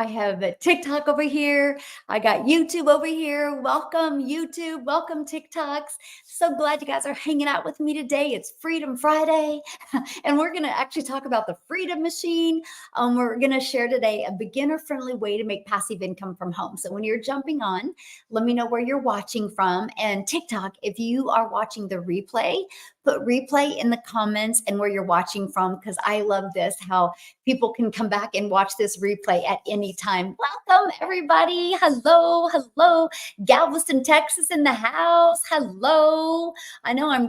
I have a TikTok over here. I got YouTube over here. Welcome, YouTube. Welcome, TikToks. So glad you guys are hanging out with me today. It's Freedom Friday, and we're going to actually talk about the Freedom Machine. We're going to share today a beginner-friendly way to make passive income from home. So when you're jumping on, let me know where you're watching from. And TikTok, if you are watching the replay, put replay in the comments and where you're watching from, because I love this, how people can come back and watch this replay at any time. Welcome, everybody. Hello, hello. Galveston, Texas in the house. Hello. I know I'm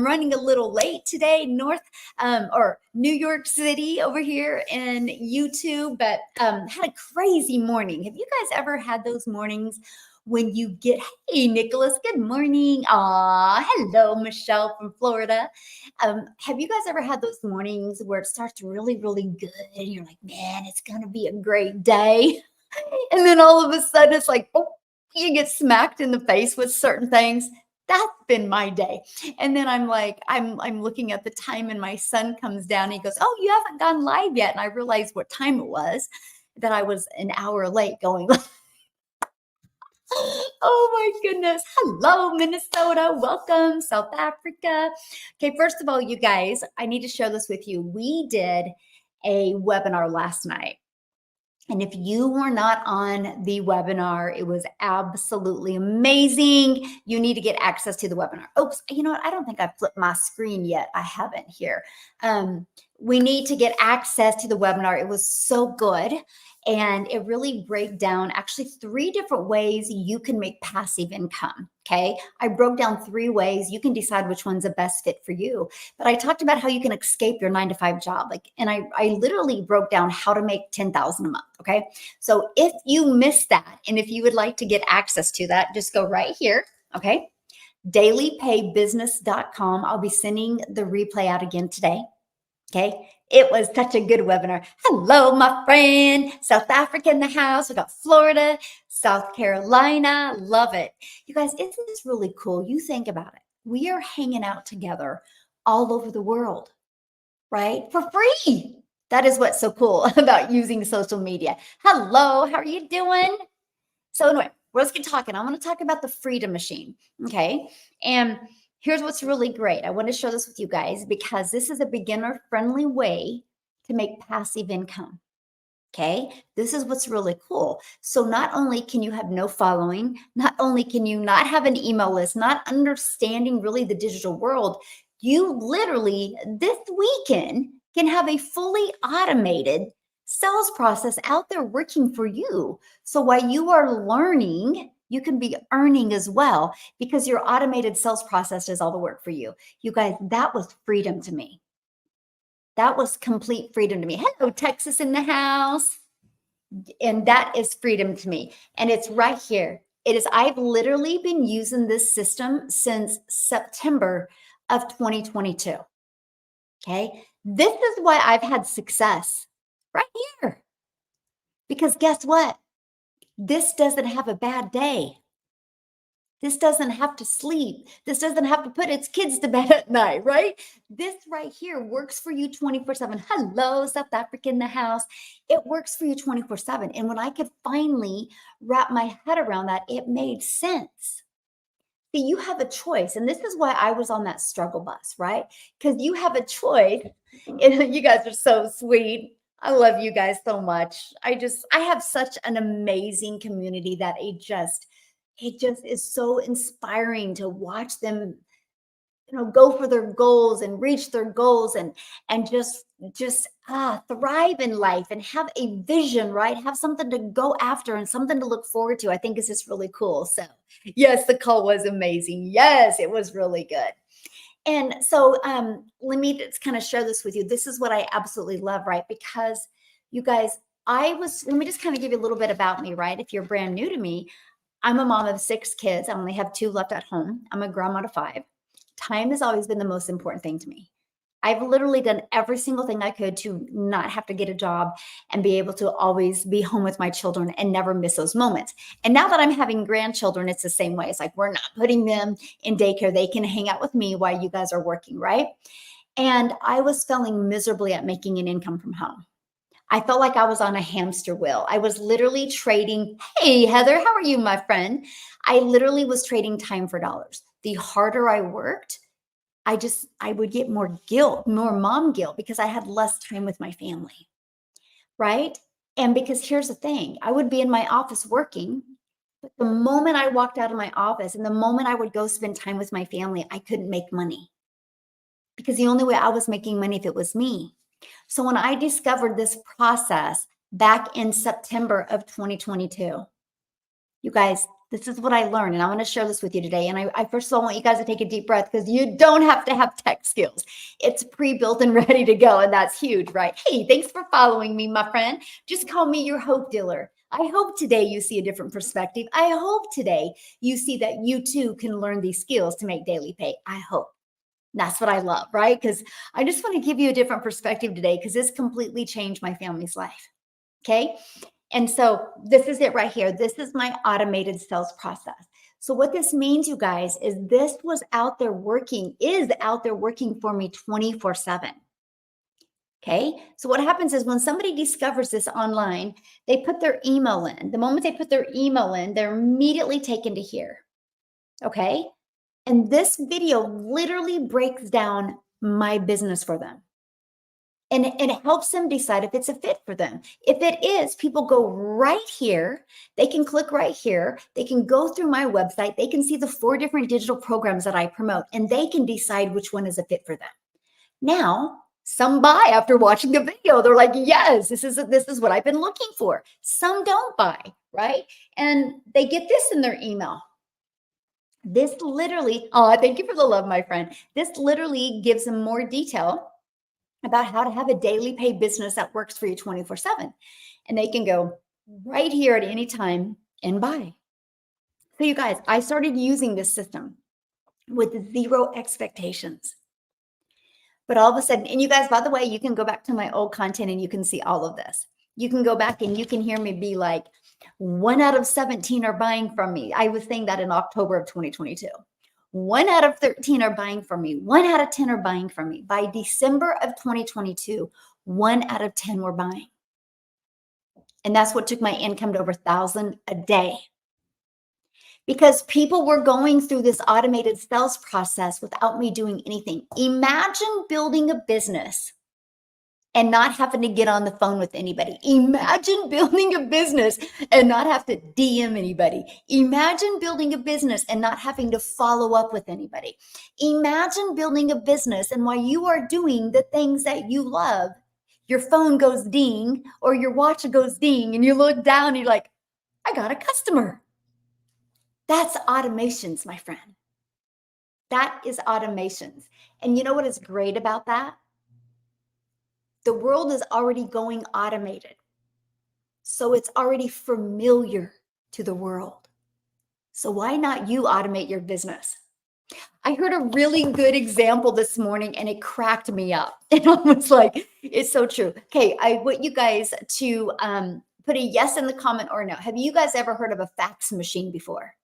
running a little late today, or New York City over here in YouTube, but had a crazy morning. Have you guys ever had those mornings when you get, hey, Nicholas, good morning. Hello, Michelle from Florida. Have you guys ever had those mornings where it starts really, really good and you're like, man, it's going to be a great day. And then all of a sudden it's like, oh, you get smacked in the face with certain things. That's been my day. And then I'm like, I'm looking at the time and my son comes down and he goes, oh, you haven't gone live yet. And I realized what time it was, that I was an hour late going live. Oh my goodness. Hello, Minnesota. Welcome, South Africa. Okay, first of all, you guys, I need to share this with you. We did a webinar last night. And if you were not on the webinar, it was absolutely amazing. You need to get access to the webinar. Oops, you know what? I don't think I flipped my screen yet. I haven't here. We need to get access to the webinar. It was so good. And it really break down actually 3 different ways you can make passive income. Okay. I broke down 3 ways. You can decide which one's the best fit for you. But I talked about how you can escape your 9-to-5 job. And I literally broke down how to make $10,000 a month. Okay. So if you missed that, and if you would like to get access to that, just go right here. Okay. dailypaybusiness.com. I'll be sending the replay out again today. Okay. It was such a good webinar. Hello, my friend. South Africa in the house. We got Florida, South Carolina. Love it. You guys, isn't this really cool? You think about it. We are hanging out together all over the world, right? For free. That is what's so cool about using social media. Hello, how are you doing? So anyway, let's get talking. I want to talk about the Freedom Machine. Okay. And here's what's really great. I want to share this with you guys because this is a beginner-friendly way to make passive income. Okay, this is what's really cool. So not only can you have no following, not only can you not have an email list, not understanding really the digital world, you literally this weekend can have a fully automated sales process out there working for you. So while you are learning, you can be earning as well because your automated sales process does all the work for you. You guys, that was freedom to me. That was complete freedom to me. Hello, Texas in the house. And that is freedom to me. And it's right here. I've literally been using this system since September of 2022. Okay. This is why I've had success right here. Because guess what? This doesn't have a bad day. This doesn't have to sleep. This doesn't have to put its kids to bed at night, right? This right here works for you 24/7. Hello, South Africa in the house. It works for you 24/7. And when I could finally wrap my head around that, it made sense. See, you have a choice. And this is why I was on that struggle bus, right? Because you have a choice. And you guys are so sweet. I love you guys so much. I have such an amazing community that it just is so inspiring to watch them, go for their goals and reach their goals and just thrive in life and have a vision, right? Have something to go after and something to look forward to. I think is just really cool. So yes, the call was amazing. Yes, it was really good. And so let me just kind of share this with you. This is what I absolutely love, right? Because you guys, let me just kind of give you a little bit about me, right? If you're brand new to me, I'm a mom of 6 kids. I only have 2 left at home. I'm a grandma to 5. Time has always been the most important thing to me. I've literally done every single thing I could to not have to get a job and be able to always be home with my children and never miss those moments. And now that I'm having grandchildren, it's the same way. It's like, we're not putting them in daycare. They can hang out with me while you guys are working, right? And I was failing miserably at making an income from home. I felt like I was on a hamster wheel. I was literally trading. Hey, Heather, how are you, my friend? I literally was trading time for dollars. The harder I worked, I would get more guilt, more mom guilt because I had less time with my family, right? And because here's the thing, I would be in my office working, but the moment I walked out of my office and the moment I would go spend time with my family, I couldn't make money because the only way I was making money if it was me. So when I discovered this process back in September of 2022, you guys, this is what I learned, and I want to share this with you today. And I first of all want you guys to take a deep breath because you don't have to have tech skills. It's pre-built and ready to go, and that's huge, right? Hey, thanks for following me, my friend. Just call me your hope dealer. I hope today you see a different perspective. I hope today you see that you too can learn these skills to make daily pay. I hope. That's what I love, right? Because I just want to give you a different perspective today because this completely changed my family's life. Okay. And so this is it right here. This is my automated sales process. So what this means, you guys, is this was out there working, is out there working for me 24/7. Okay. So what happens is when somebody discovers this online, they put their email in. The moment they put their email in, they're immediately taken to here. Okay. And this video literally breaks down my business for them. And it helps them decide if it's a fit for them. If it is, people go right here. They can click right here. They can go through my website. They can see the 4 different digital programs that I promote, and they can decide which one is a fit for them. Now, some buy after watching the video. They're like, yes, this is what I've been looking for. Some don't buy, right? And they get this in their email. This literally, oh, thank you for the love, my friend. This literally gives them more detail about how to have a daily pay business that works for you 24/7. And they can go right here at any time and buy. So you guys, I started using this system with 0 expectations. But all of a sudden, and you guys, by the way, you can go back to my old content and you can see all of this. You can go back and you can hear me be like, 1 out of 17 are buying from me. I was saying that in October of 2022. 1 out of 13 are buying from me. 1 out of 10 are buying from me. By December of 2022, 1 out of 10 were buying. And that's what took my income to over 1,000 a day. Because people were going through this automated sales process without me doing anything. Imagine building a business and not having to get on the phone with anybody. Imagine building a business and not have to DM anybody. Imagine building a business and not having to follow up with anybody. Imagine building a business and while you are doing the things that you love, your phone goes ding or your watch goes ding and you look down and you're like, I got a customer. That's automations, my friend. That is automations. And you know what is great about that? The world is already going automated. So it's already familiar to the world. So why not you automate your business? I heard a really good example this morning and it cracked me up. And I was like, it's so true. Okay, I want you guys to put a yes in the comment or no. Have you guys ever heard of a fax machine before?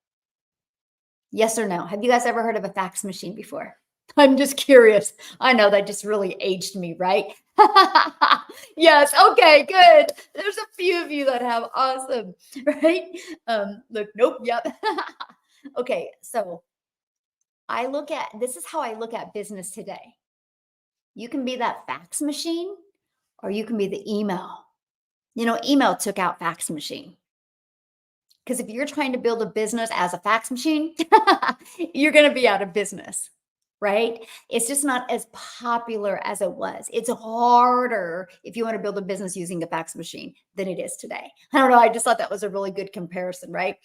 Yes or no? Have you guys ever heard of a fax machine before? I'm just curious. I know that just really aged me, right? Yes. Okay, good. There's a few of you that have. Awesome. Right? Look, nope. Yep. Okay. So this is how I look at business today. You can be that fax machine or you can be the email. You know, email took out fax machine. Because if you're trying to build a business as a fax machine, you're going to be out of business, right? It's just not as popular as it was. It's harder if you want to build a business using a fax machine than it is today. I don't know. I just thought that was a really good comparison, right?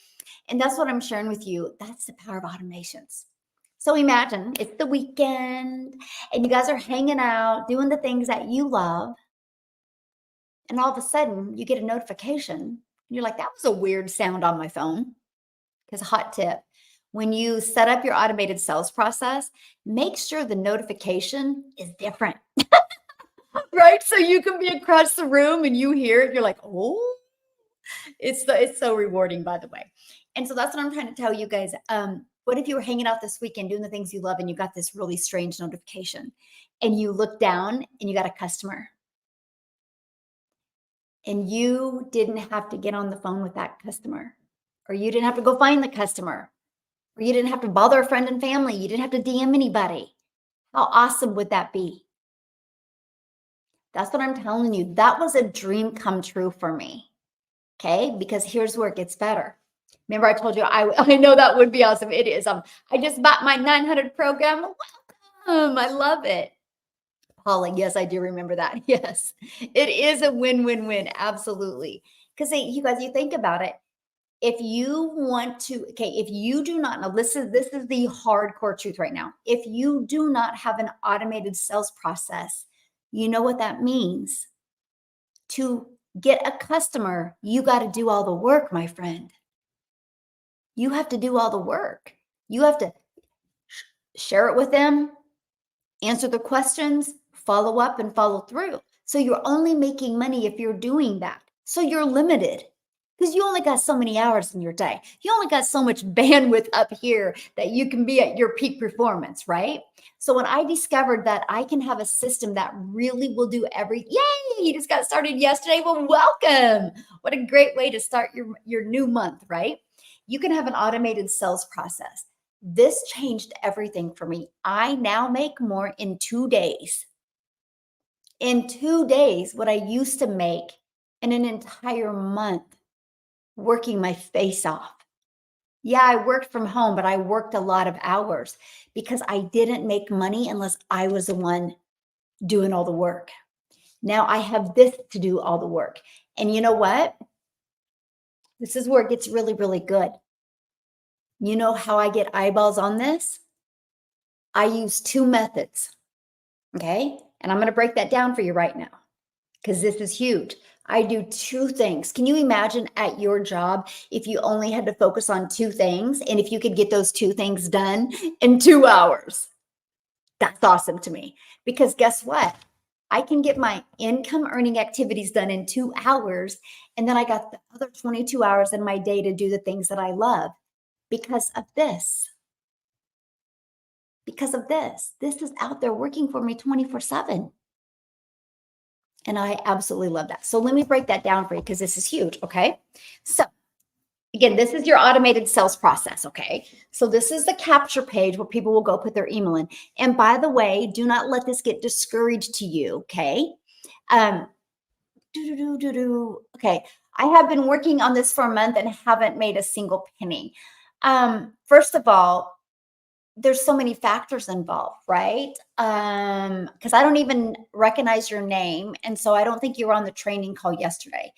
And that's what I'm sharing with you. That's the power of automations. So imagine it's the weekend and you guys are hanging out, doing the things that you love. And all of a sudden you get a notification. You're like, that was a weird sound on my phone. Because hot tip, when you set up your automated sales process, make sure the notification is different, right? So you can be across the room and you hear it. You're like, oh, it's so rewarding, by the way. And so that's what I'm trying to tell you guys. What if you were hanging out this weekend doing the things you love and you got this really strange notification and you look down and you got a customer? and you didn't have to get on the phone with that customer, or you didn't have to go find the customer, or you didn't have to bother a friend and family, you didn't have to DM anybody. How awesome would that be? That's what I'm telling you. That was a dream come true for me. Okay, because here's where it gets better. Remember, I told you I know that would be awesome. It is. I just bought my 900 program. Welcome. I love it. Paula, yes, I do remember that. Yes, it is a win-win-win. Absolutely. Because you guys, you think about it. If you want to, okay, if you do not know, this is the hardcore truth right now. If you do not have an automated sales process, you know what that means. To get a customer, you got to do all the work, my friend. You have to do all the work. You have to share it with them, answer the questions, follow up, and follow through. So you're only making money if you're doing that. So you're limited because you only got so many hours in your day. You only got so much bandwidth up here that you can be at your peak performance, right? So when I discovered that I can have a system that really will do everything, yay, you just got started yesterday. Well, welcome. What a great way to start your new month, right? You can have an automated sales process. This changed everything for me. I now make more in 2 days. In 2 days, what I used to make in an entire month working my face off. Yeah, I worked from home, but I worked a lot of hours because I didn't make money unless I was the one doing all the work. Now I have this to do all the work. And you know what? This is where it gets really, really good. You know how I get eyeballs on this? I use 2 methods. Okay. And I'm going to break that down for you right now because this is huge. I do 2 things. Can you imagine at your job if you only had to focus on 2 things and if you could get those 2 things done in 2 hours? That's awesome to me because guess what? I can get my income earning activities done in 2 hours. And then I got the other 22 hours in my day to do the things that I love because of this. Because of this. This is out there working for me 24/7. And I absolutely love that. So let me break that down for you because this is huge. Okay. So again, this is your automated sales process. Okay. So this is the capture page where people will go put their email in. And by the way, do not let this get discouraged to you. Okay. Um, Okay. I have been working on this for a month and haven't made a single penny. First of all, there's so many factors involved, right? Because I don't even recognize your name. And so I don't think you were on the training call yesterday.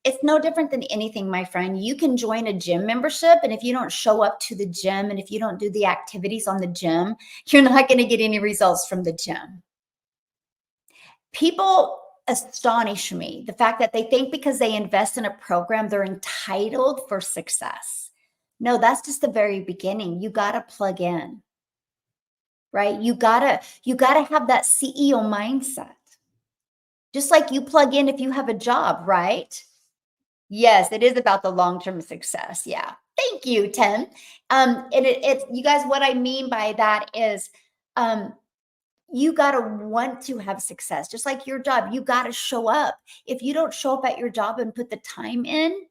It's no different than anything, my friend. You can join a gym membership, and if you don't show up to the gym and if you don't do the activities on the gym, you're not going to get any results from the gym. People astonish me the fact that they think because they invest in a program, they're entitled for success. No, that's just the very beginning. You got to plug in. Right? You gotta have that CEO mindset. Just like you plug in if you have a job, right? Yes, it is about the long-term success. Yeah. Thank you, Tim. And it's you guys, what I mean by that is you gotta want to have success, just like your job. You gotta show up. If you don't show up at your job and put the time in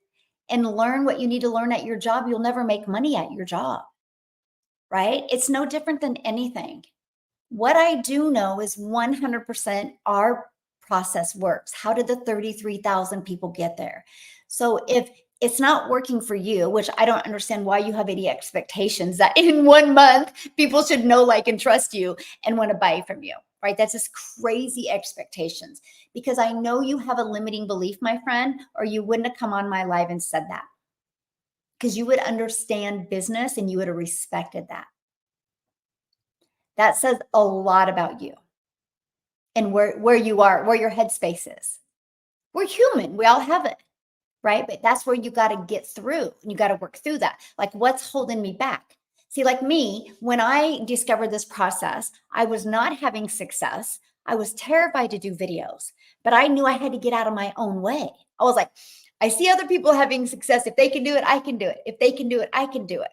and learn what you need to learn at your job, you'll never make money at your job. Right? It's no different than anything. What I do know is 100% our process works. How did the 33,000 people get there? So if it's not working for you, which I don't understand why you have any expectations that in 1 month people should know, like, and trust you and want to buy from you, right? That's just crazy expectations because I know you have a limiting belief, my friend, or you wouldn't have come on my live and said that because you would understand business and you would have respected that. That says a lot about you and where you are, where your headspace is. We're human. We all have it, right? But that's where you got to get through. You got to work through that. Like, what's holding me back? See, like me, when I discovered this process, I was not having success. I was terrified to do videos, but I knew I had to get out of my own way. I was like, I see other people having success. If they can do it, I can do it. If they can do it, I can do it.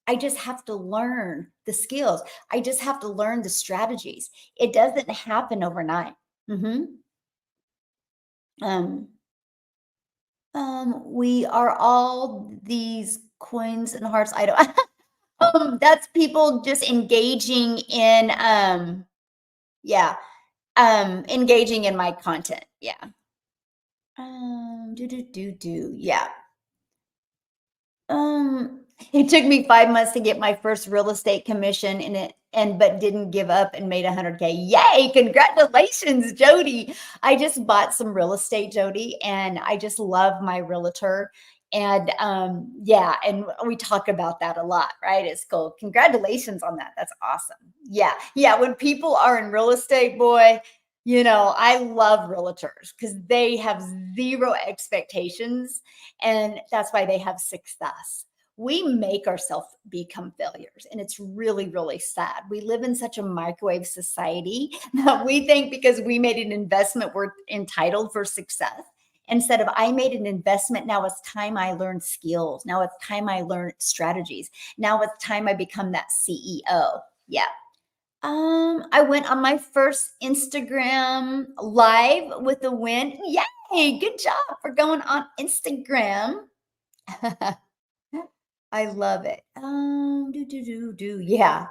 I just have to learn the skills. I just have to learn the strategies. It doesn't happen overnight. Mhm. Um, We are all these coins and hearts. I don't. That's people just engaging in, yeah, engaging in my content. Yeah. Yeah. It took me 5 months to get my first real estate commission in it, but didn't give up and made 100K. Yay! Congratulations, Jody. I just bought some real estate, Jody, and I just love my realtor. And yeah, and we talk about that a lot, right? It's cool. Congratulations on that. That's awesome. Yeah, yeah. When people are in real estate, boy, I love realtors because they have zero expectations, and that's why they have success. We make ourselves become failures, and it's really, really sad. We live in such a microwave society that we think because we made an investment, we're entitled for success. Instead of, I made an investment, now it's time I learn skills. Now it's time I learn strategies. Now it's time I become that CEO. Yeah. I went on my first Instagram live with a win. Yay, good job for going on Instagram. I love it. Yeah.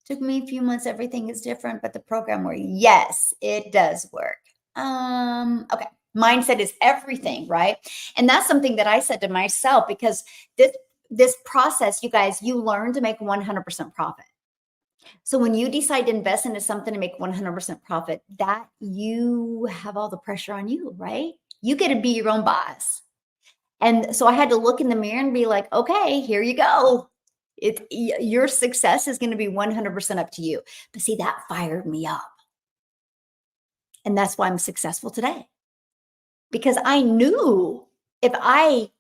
Took me a few months. Everything is different, but the program works. Yes, it does work. Okay. Mindset is everything, right? And that's something that I said to myself because this process, you guys, you learn to make 100% profit. So when you decide to invest into something to make 100% profit, that you have all the pressure on you, right? You get to be your own boss. And so I had to look in the mirror and be like, okay, here you go. Your success is going to be 100% up to you. But see, that fired me up. And that's why I'm successful today. Because I knew if I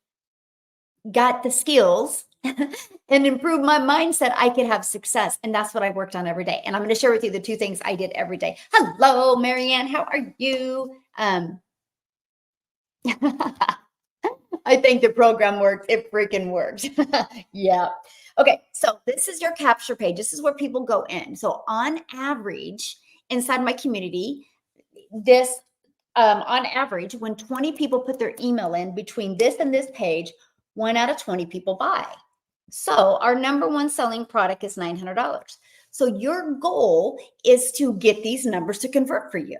got the skills and improved my mindset, I could have success. And that's what I worked on every day. And I'm going to share with you the two things I did every day. Hello, Marianne. How are you? I think the program works. It freaking works. Yeah. Okay. So this is your capture page. This is where people go in. So on average, inside my community, this on average, when 20 people put their email in between this and this page, 1 out of 20 people buy. So our number one selling product is $900. So your goal is to get these numbers to convert for you,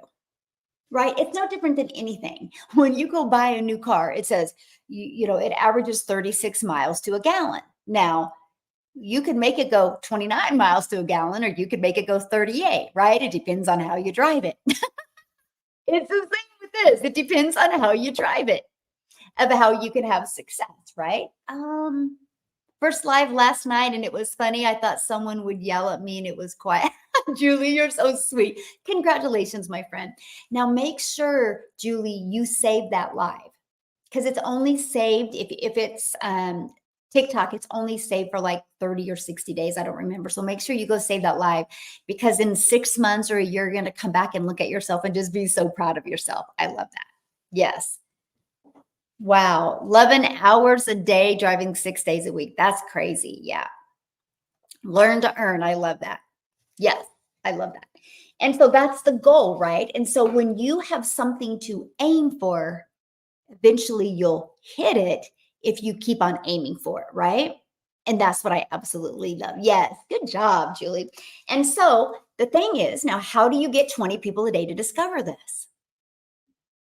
right? It's no different than anything. When you go buy a new car, it says, it averages 36 miles to a gallon. Now, you could make it go 29 miles to a gallon, or you could make it go 38, right? It depends on how you drive it. It's the same with this. It depends on how you drive it, of how you can have success, right? First live last night, and it was funny. I thought someone would yell at me, and it was quiet. Julie, you're so sweet. Congratulations, my friend. Now make sure, Julie, you save that live, because it's only saved if it's TikTok, it's only saved for like 30 or 60 days. I don't remember. So make sure you go save that live, because in 6 months or a year, you're going to come back and look at yourself and just be so proud of yourself. I love that. Yes. Wow. 11 hours a day driving 6 days a week. That's crazy. Yeah. Learn to earn. I love that. Yes. I love that. And so that's the goal, right? And so when you have something to aim for, eventually you'll hit it if you keep on aiming for it, right? And that's what I absolutely love. Yes. Good job, Julie. And so the thing is, now, how do you get 20 people a day to discover this?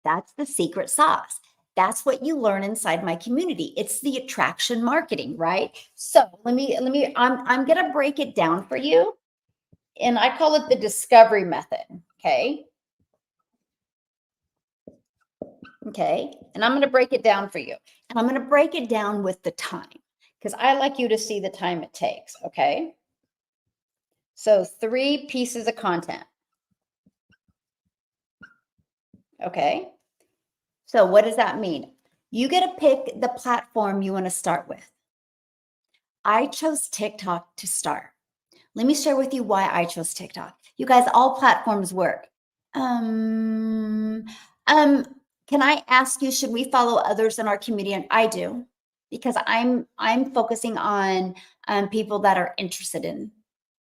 That's the secret sauce. That's what you learn inside my community. It's the attraction marketing, right? So I'm going to break it down for you. And I call it the discovery method. Okay. Okay. And I'm going to break it down for you. And I'm going to break it down with the time, because I like you to see the time it takes. Okay. So 3 pieces of content. Okay. So what does that mean? You get to pick the platform you want to start with. I chose TikTok to start. Let me share with you why I chose TikTok. You guys, all platforms work. Can I ask you, should we follow others in our community? And I do, because I'm focusing on people that are interested in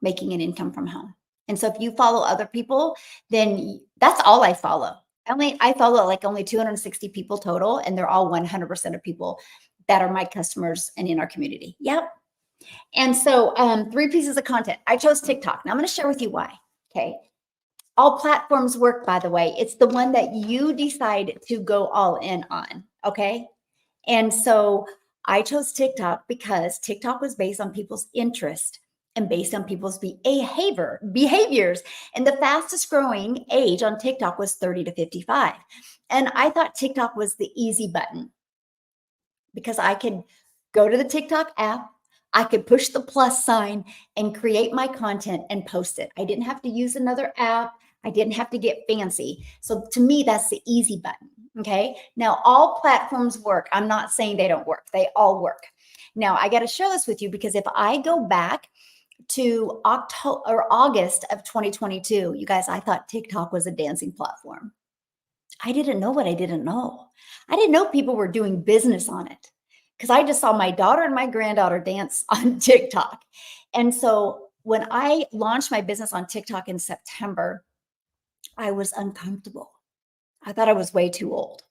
making an income from home. And so if you follow other people, then that's all I follow. I follow like only 260 people total, and they're all 100% of people that are my customers and in our community. Yep. And so 3 pieces of content. I chose TikTok. Now I'm going to share with you why. Okay. All platforms work, by the way. It's the one that you decide to go all in on. Okay. And so I chose TikTok because TikTok was based on people's interest and based on people's behaviors. And the fastest growing age on TikTok was 30 to 55. And I thought TikTok was the easy button because I could go to the TikTok app, I could push the plus sign and create my content and post it. I didn't have to use another app. I didn't have to get fancy. So to me, that's the easy button. Okay. Now, all platforms work. I'm not saying they don't work. They all work. Now, I got to share this with you because if I go back to October or August of 2022, you guys, I thought TikTok was a dancing platform. I didn't know what I didn't know. I didn't know people were doing business on it because I just saw my daughter and my granddaughter dance on TikTok. And so when I launched my business on TikTok in September, I was uncomfortable. I thought I was way too old.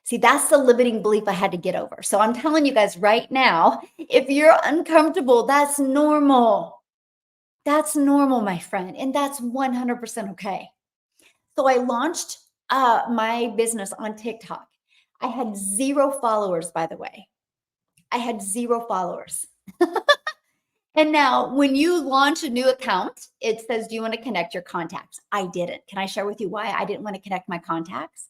See, that's the limiting belief I had to get over. So I'm telling you guys right now, if you're uncomfortable, that's normal. That's normal, my friend. And that's 100% okay. So I launched my business on TikTok. I had 0 followers, by the way. I had 0 followers. And now when you launch a new account, it says, do you want to connect your contacts? I didn't. Can I share with you why I didn't want to connect my contacts?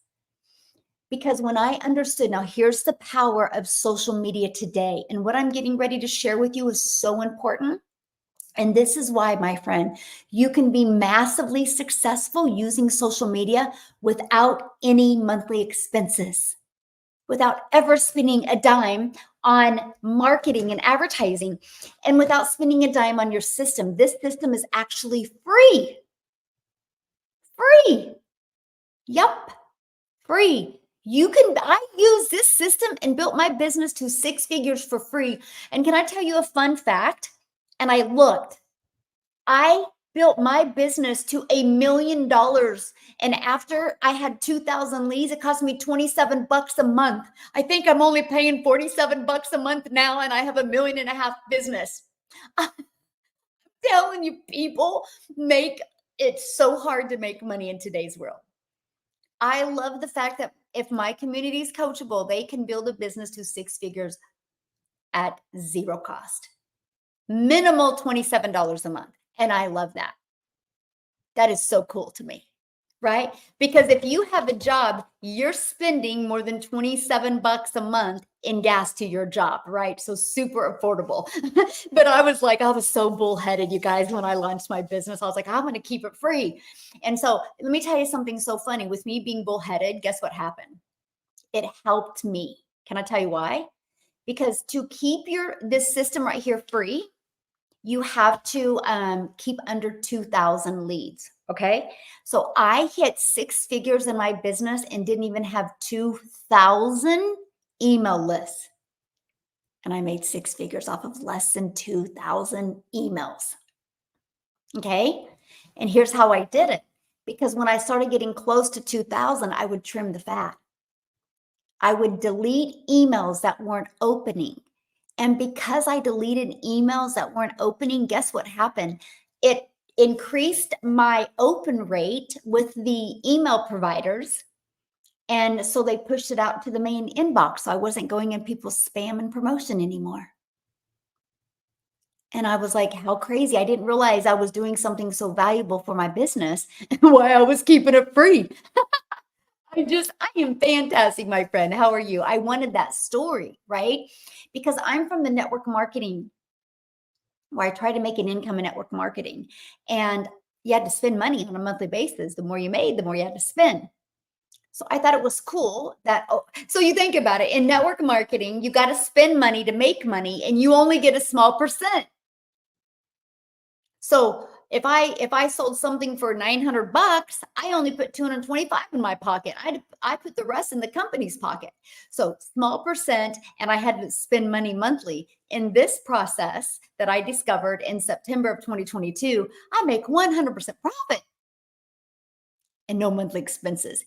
Because when I understood, now here's the power of social media today. And what I'm getting ready to share with you is so important. And this is why, my friend, you can be massively successful using social media without any monthly expenses, without ever spending a dime on marketing and advertising, and without spending a dime on your system. This system is actually free. Free. Yep. Free. I use this system and built my business to 6 figures for free. And can I tell you a fun fact? And I built my business to $1 million. And after I had 2,000 leads, it cost me 27 bucks a month. I think I'm only paying 47 bucks a month now, and I have $1.5 million business. I'm telling you, people make it so hard to make money in today's world. I love the fact that if my community is coachable, they can build a business to 6 figures at 0 cost. Minimal $27 a month. And I love that. That is so cool to me, right? Because if you have a job, you're spending more than 27 bucks a month in gas to your job, right? So super affordable. But I was so bullheaded, you guys, when I launched my business. I was like, I'm going to keep it free. And so let me tell you something so funny. With me being bullheaded, guess what happened? It helped me. Can I tell you why? Because to keep this system right here free, you have to keep under 2,000 leads. Okay. So I hit 6 figures in my business and didn't even have 2,000 email lists. And I made 6 figures off of less than 2,000 emails. Okay. And here's how I did it. Because when I started getting close to 2,000, I would trim the fat. I would delete emails that weren't opening. And because I deleted emails that weren't opening, guess what happened? It increased my open rate with the email providers. And so they pushed it out to the main inbox. So I wasn't going in people's spam and promotion anymore. And I was like, how crazy. I didn't realize I was doing something so valuable for my business and why I was keeping it free. I am fantastic, my friend. How are you? I wanted that story, right? Because I'm from the network marketing where I try to make an income in network marketing. And you had to spend money on a monthly basis. The more you made, the more you had to spend. So I thought it was cool that, so you think about it, in network marketing, you got to spend money to make money and you only get a small percent. So if I sold something for 900 bucks, I only put 225 in my pocket. I put the rest in the company's pocket. So small percent, and I had to spend money monthly. In this process that I discovered in September of 2022, I make 100% profit and no monthly expenses.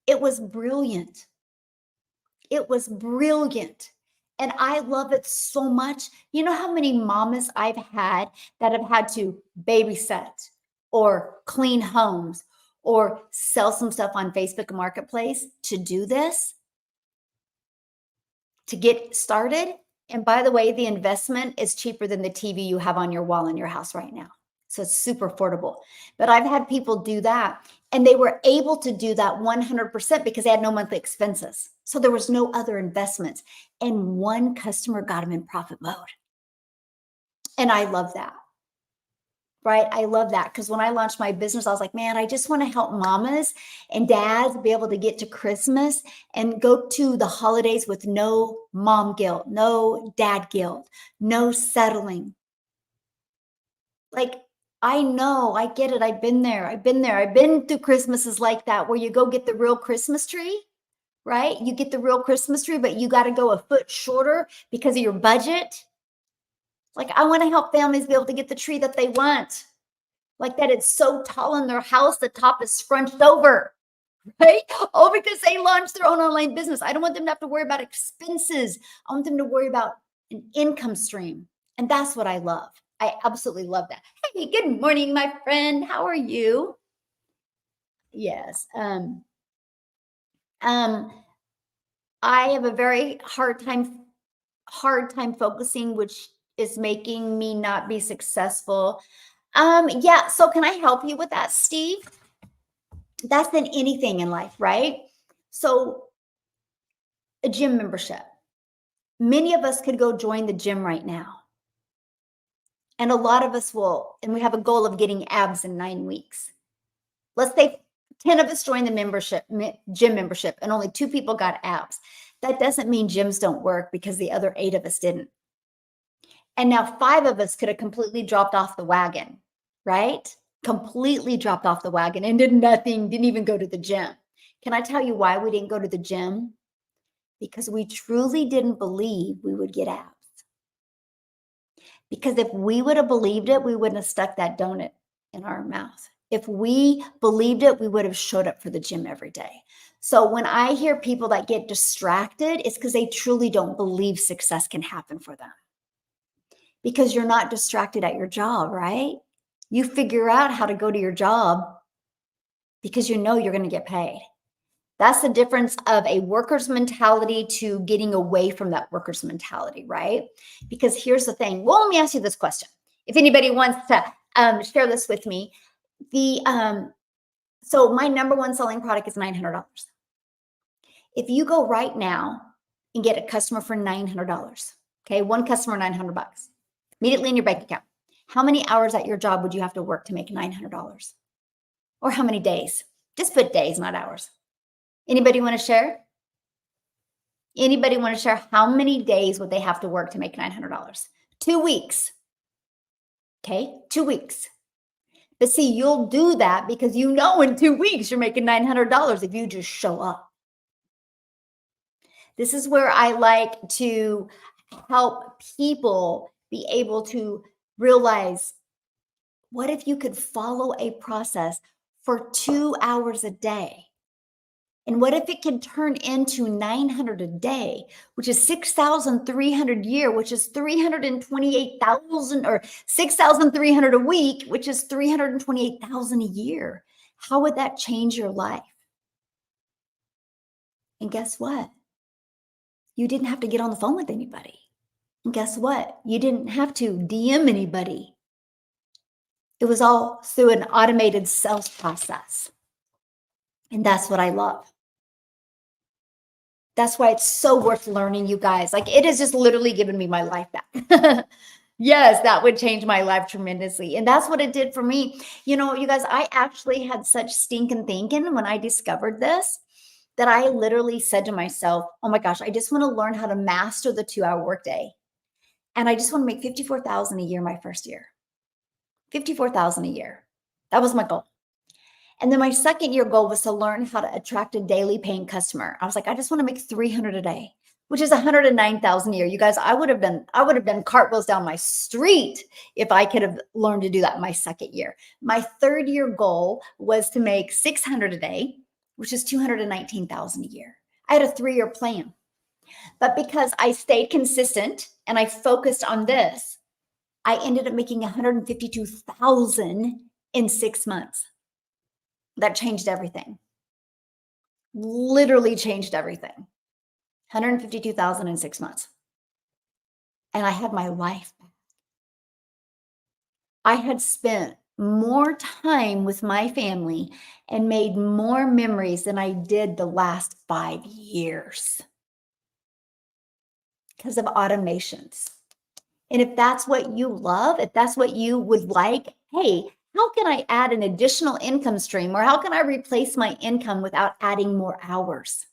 It was brilliant. It was brilliant. And I love it so much. You know how many mamas I've had that have had to babysit or clean homes or sell some stuff on Facebook Marketplace to do this, to get started? And by the way, the investment is cheaper than the TV you have on your wall in your house right now. So it's super affordable. But I've had people do that, and they were able to do that 100% because they had no monthly expenses. So there was no other investments. And one customer got them in profit mode. And I love that. Right? I love that because when I launched my business, I was like, man, I just want to help mamas and dads be able to get to Christmas and go to the holidays with no mom guilt, no dad guilt, no settling. Like, I know, I get it. I've been there. I've been through Christmases like that where you go get the real Christmas tree, right? You get the real Christmas tree, but you got to go a foot shorter because of your budget. Like, I want to help families be able to get the tree that they want. Like that it's so tall in their house, the top is scrunched over, right? Oh, because they launched their own online business. I don't want them to have to worry about expenses. I want them to worry about an income stream. And that's what I love. I absolutely love that. Hey, good morning, my friend. How are you? Yes. I have a very hard time focusing, which is making me not be successful. Yeah, so can I help you with that, Steve? That's in anything in life, right? So a gym membership. Many of us could go join the gym right now. And a lot of us will, and we have a goal of getting abs in 9 weeks. Let's say 10 of us joined the gym membership, and only 2 people got abs. That doesn't mean gyms don't work because the other 8 of us didn't. And now 5 of us could have completely dropped off the wagon, right? Completely dropped off the wagon and did nothing, didn't even go to the gym. Can I tell you why we didn't go to the gym? Because we truly didn't believe we would get abs. Because if we would have believed it, we wouldn't have stuck that donut in our mouth. If we believed it, we would have showed up for the gym every day. So when I hear people that get distracted, it's because they truly don't believe success can happen for them. Because you're not distracted at your job, right? You figure out how to go to your job because you know you're going to get paid. That's the difference of a worker's mentality to getting away from that worker's mentality, right? Because here's the thing. Well, let me ask you this question. If anybody wants to share this with me, so my number one selling product is $900. If you go right now and get a customer for $900, okay, one customer, $900, immediately in your bank account, how many hours at your job would you have to work to make $900? Or how many days? Just put days, not hours. Anybody want to share? Anybody want to share how many days would they have to work to make $900? 2 weeks. Okay, 2 weeks. But see, you'll do that because you know in 2 weeks you're making $900 if you just show up. This is where I like to help people be able to realize, what if you could follow a process for 2 hours a day? And what if it can turn into 900 a day, which is 6,300 a year, which is 328,000, or 6,300 a week, which is 328,000 a year? How would that change your life? And guess what? You didn't have to get on the phone with anybody. And guess what? You didn't have to DM anybody. It was all through an automated sales process. And that's what I love. That's why it's so worth learning, you guys. Like, it has just literally given me my life back. Yes, that would change my life tremendously. And that's what it did for me. You know, you guys, I actually had such stinking thinking when I discovered this, that I literally said to myself, oh my gosh, I just want to learn how to master the 2-hour workday. And I just want to make $54,000 a year my first year. $54,000 a year. That was my goal. And then my second year goal was to learn how to attract a daily paying customer. I was like, I just want to make 300 a day, which is 109,000 a year. You guys, I would have done cartwheels down my street if I could have learned to do that in my second year. My third year goal was to make 600 a day. which is 219,000 a year. I had a 3-year plan. But because I stayed consistent and I focused on this, I ended up making 152,000 in 6 months. That changed everything. Literally changed everything. 152,000 in 6 months. And I had my life back. I had spent more time with my family and made more memories than I did the last 5 years because of automations. And if that's what you love, if that's what you would like, hey, how can I add an additional income stream, or how can I replace my income without adding more hours?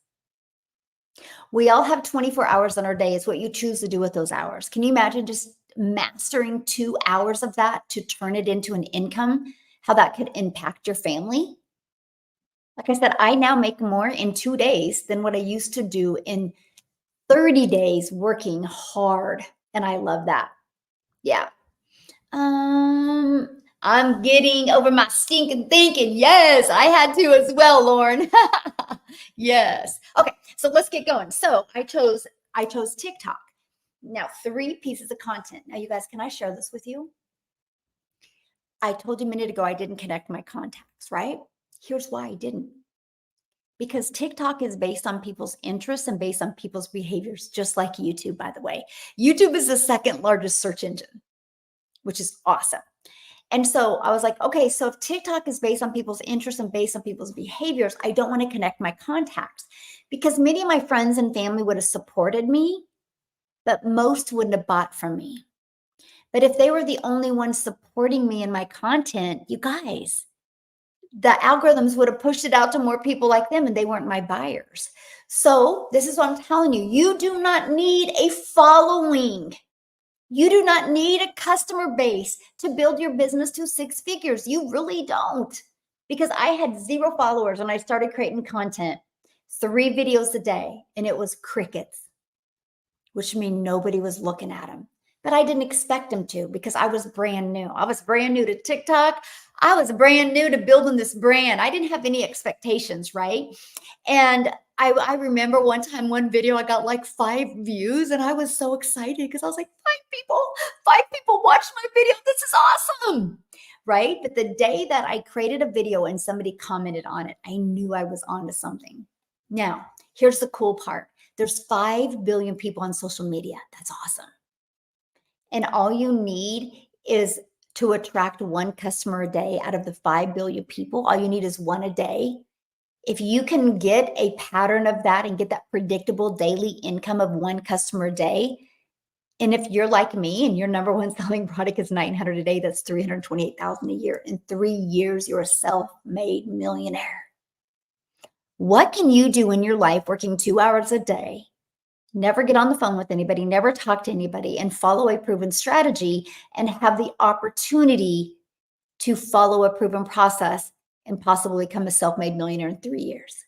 We all have 24 hours in our day. It's what you choose to do with those hours. Can you imagine just mastering 2 hours of that to turn it into an income? How that could impact your family? Like I said, I now make more in 2 days than what I used to do in 30 days working hard. And I love that. Yeah. I'm getting over my stinking thinking. Yes, I had to as well, Lauren. Yes. Okay, so let's get going. So I chose TikTok. Now, 3 pieces of content. Now, you guys, can I share this with you? I told you a minute ago I didn't connect my contacts, right? Here's why I didn't. Because TikTok is based on people's interests and based on people's behaviors, just like YouTube, by the way. YouTube is the second largest search engine, which is awesome. And so I was like, okay, so if TikTok is based on people's interests and based on people's behaviors, I don't want to connect my contacts, because many of my friends and family would have supported me, but most wouldn't have bought from me. But if they were the only ones supporting me in my content, you guys, the algorithms would have pushed it out to more people like them, and they weren't my buyers. So this is what I'm telling you. You do not need a following. You do not need a customer base to build your business to 6 figures. You really don't. Because I had 0 followers when I started creating content, 3 videos a day, and it was crickets, which means nobody was looking at them. But I didn't expect them to, because I was brand new. I was brand new to TikTok. I was brand new to building this brand. I didn't have any expectations, right? And I remember one time, one video, I got like 5 views, and I was so excited because I was like, 5 people watched my video. This is awesome, right? But the day that I created a video and somebody commented on it, I knew I was onto something. Now, here's the cool part. There's 5 billion people on social media. That's awesome. And all you need is to attract 1 customer a day out of the 5 billion people. All you need is 1 a day. If you can get a pattern of that and get that predictable daily income of 1 customer a day, and if you're like me and your number 1 selling product is 900 a day, that's 328,000 a year. In 3 years, you're a self-made millionaire. What can you do in your life working 2 hours a day, never get on the phone with anybody, never talk to anybody, and follow a proven strategy and have the opportunity to follow a proven process and possibly become a self-made millionaire in 3 years?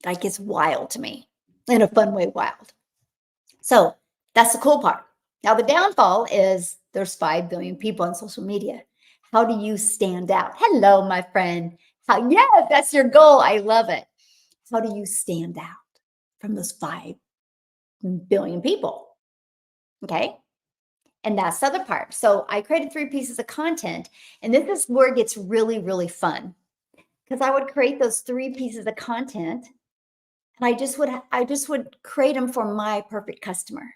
That gets wild to me, in a fun way wild. So that's the cool part. Now, the downfall is there's 5 billion people on social media. How do you stand out? Hello, my friend. Yeah, that's your goal. I love it. How do you stand out from those 5 billion people? Okay. And that's the other part. So I created 3 pieces of content, and this is where it gets really, really fun, because I would create those 3 pieces of content, and I just would create them for my perfect customer.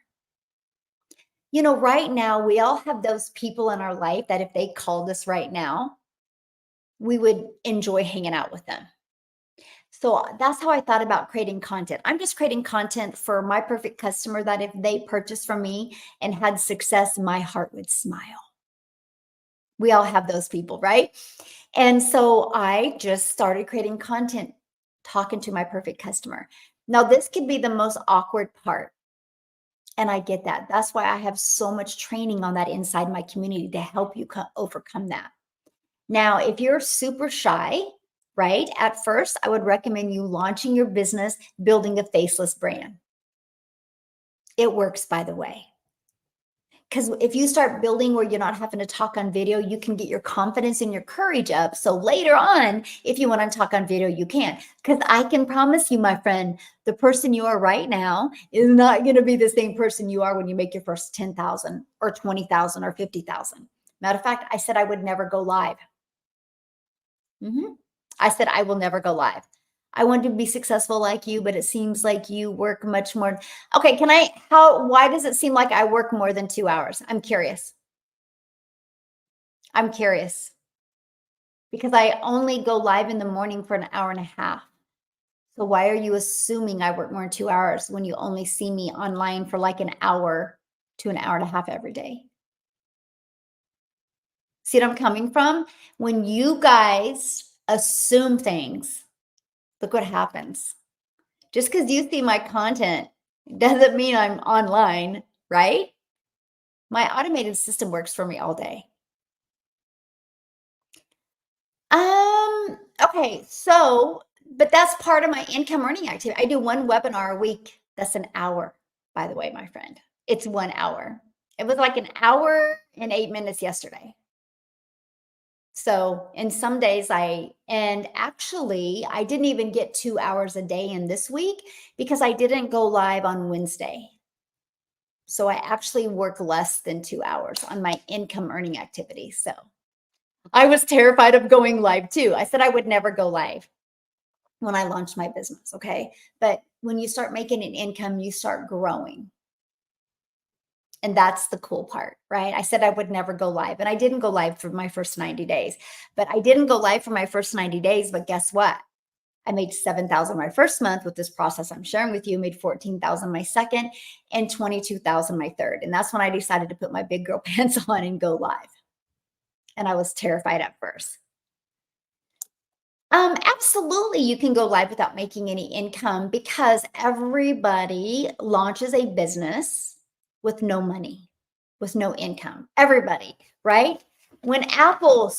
You know, right now we all have those people in our life that if they called us right now, we would enjoy hanging out with them. So that's how I thought about creating content. I'm just creating content for my perfect customer that if they purchased from me and had success, my heart would smile. We all have those people, right? And so I just started creating content, talking to my perfect customer. Now, this could be the most awkward part. And I get that. That's why I have so much training on that inside my community to help you overcome that. Now, if you're super shy, right, at first, I would recommend you launching your business, building a faceless brand. It works, by the way. because if you start building where you're not having to talk on video, you can get your confidence and your courage up. So later on, if you want to talk on video, you can. Because I can promise you, my friend, the person you are right now is not going to be the same person you are when you make your first 10,000 or 20,000 or 50,000. Matter of fact, I said I would never go live. I said I will never go live. I want to be successful like you, but it seems like you work much more. Okay, why does it seem like I work more than 2 hours? I'm curious. I'm curious because I only go live in the morning for an hour and a half. So why are you assuming I work more than 2 hours when you only see me online for like an hour to an hour and a half every day? See what I'm coming from? When you guys assume things, look what happens. Just because you see my content doesn't mean I'm online, right? My automated system works for me all day. Okay, so, but that's part of my income earning activity. I do one webinar a week. That's an hour, by the way, my friend. It's 1 hour. It was like an hour and 8 minutes yesterday. So, and some days and actually, I didn't even get 2 hours a day in this week because I didn't go live on Wednesday. So I actually work less than 2 hours on my income earning activity. So I was terrified of going live too. I said I would never go live when I launched my business. Okay. But when you start making an income, you start growing. And that's the cool part, right? I said I would never go live, and I didn't go live for my first 90 days, but I didn't go live for my first 90 days. But guess what? I made 7,000 my first month with this process I'm sharing with you, made 14,000 my second, and 22,000 my third. And that's when I decided to put my big girl pants on and go live. And I was terrified at first. Absolutely, you can go live without making any income because everybody launches a business with no money, with no income. Everybody, right? When Apple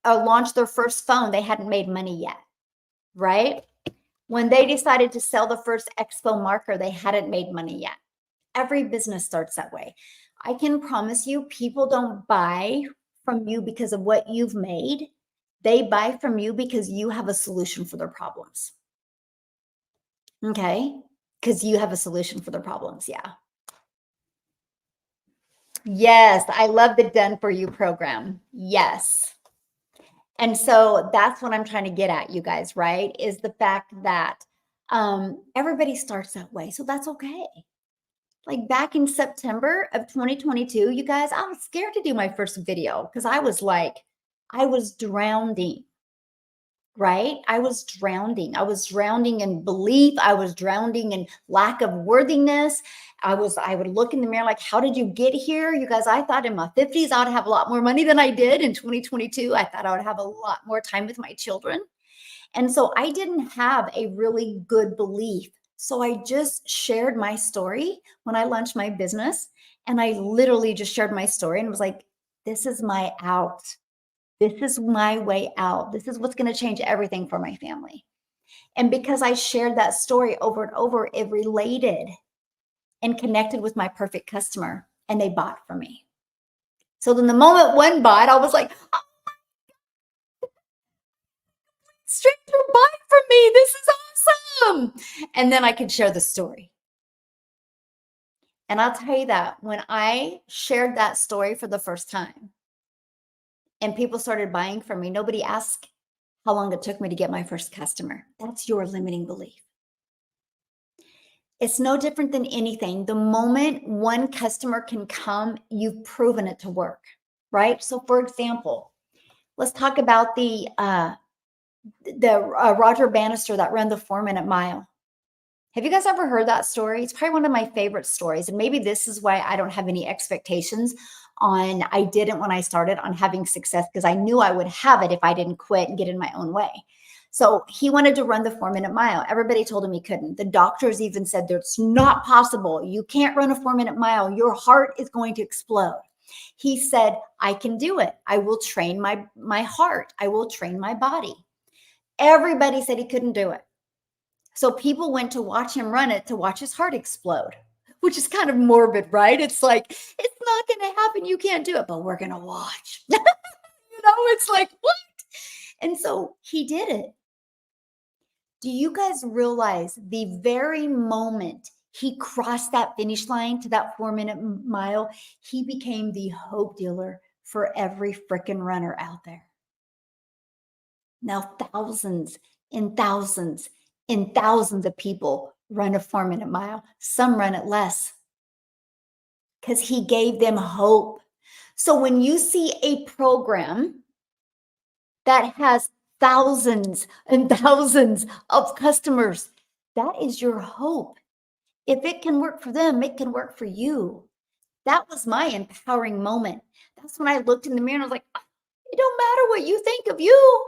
launched their first phone, they hadn't made money yet, right? When they decided to sell the first Expo marker, they hadn't made money yet. Every business starts that way. I can promise you, people don't buy from you because of what you've made. They buy from you because you have a solution for their problems. Okay? Because you have a solution for their problems. Yeah. Yes, I love the Done For You program. Yes. And so that's what I'm trying to get at, you guys, right? Is the fact that everybody starts that way. So that's okay. Like back in September of 2022, you guys, I was scared to do my first video because I was drowning, right? I was drowning. I was drowning in belief. I was drowning in lack of worthiness. I would look in the mirror like, how did you get here? You guys, I thought in my 50s, I would have a lot more money than I did in 2022. I thought I would have a lot more time with my children. And so I didn't have a really good belief. So I just shared my story when I launched my business. And I literally just shared my story and was like, this is my out. This is my way out. This is what's going to change everything for my family. And because I shared that story over and over, it related and connected with my perfect customer, and they bought from me. So then the moment one bought, I was like, oh, stranger bought from me. This is awesome. And then I could share the story. And I'll tell you that when I shared that story for the first time and people started buying from me, nobody asked how long it took me to get my first customer. That's your limiting belief. It's no different than anything. The moment one customer can come, you've proven it to work, right? So for example, let's talk about the Roger Bannister that ran the 4-minute mile. Have you guys ever heard that story? It's probably one of my favorite stories. And maybe this is why I don't have any expectations I didn't when I started on having success, because I knew I would have it if I didn't quit and get in my own way. So he wanted to run the 4-minute mile. Everybody told him he couldn't. The doctors even said that it's not possible. You can't run a 4-minute mile. Your heart is going to explode. He said, I can do it. I will train my heart. I will train my body. Everybody said he couldn't do it. So people went to watch him run it to watch his heart explode. which is kind of morbid, right? It's like, it's not going to happen. You can't do it, but we're going to watch. It's like, what? And so he did it. Do you guys realize the very moment he crossed that finish line to that 4-minute mile, he became the hope dealer for every freaking runner out there. Now, thousands and thousands and thousands of people run a 4-minute mile. Some run it less because he gave them hope. So when you see a program that has thousands and thousands of customers, that is your hope. If it can work for them, it can work for you. That was my empowering moment. That's when I looked in the mirror and I was like, it don't matter what you think of you.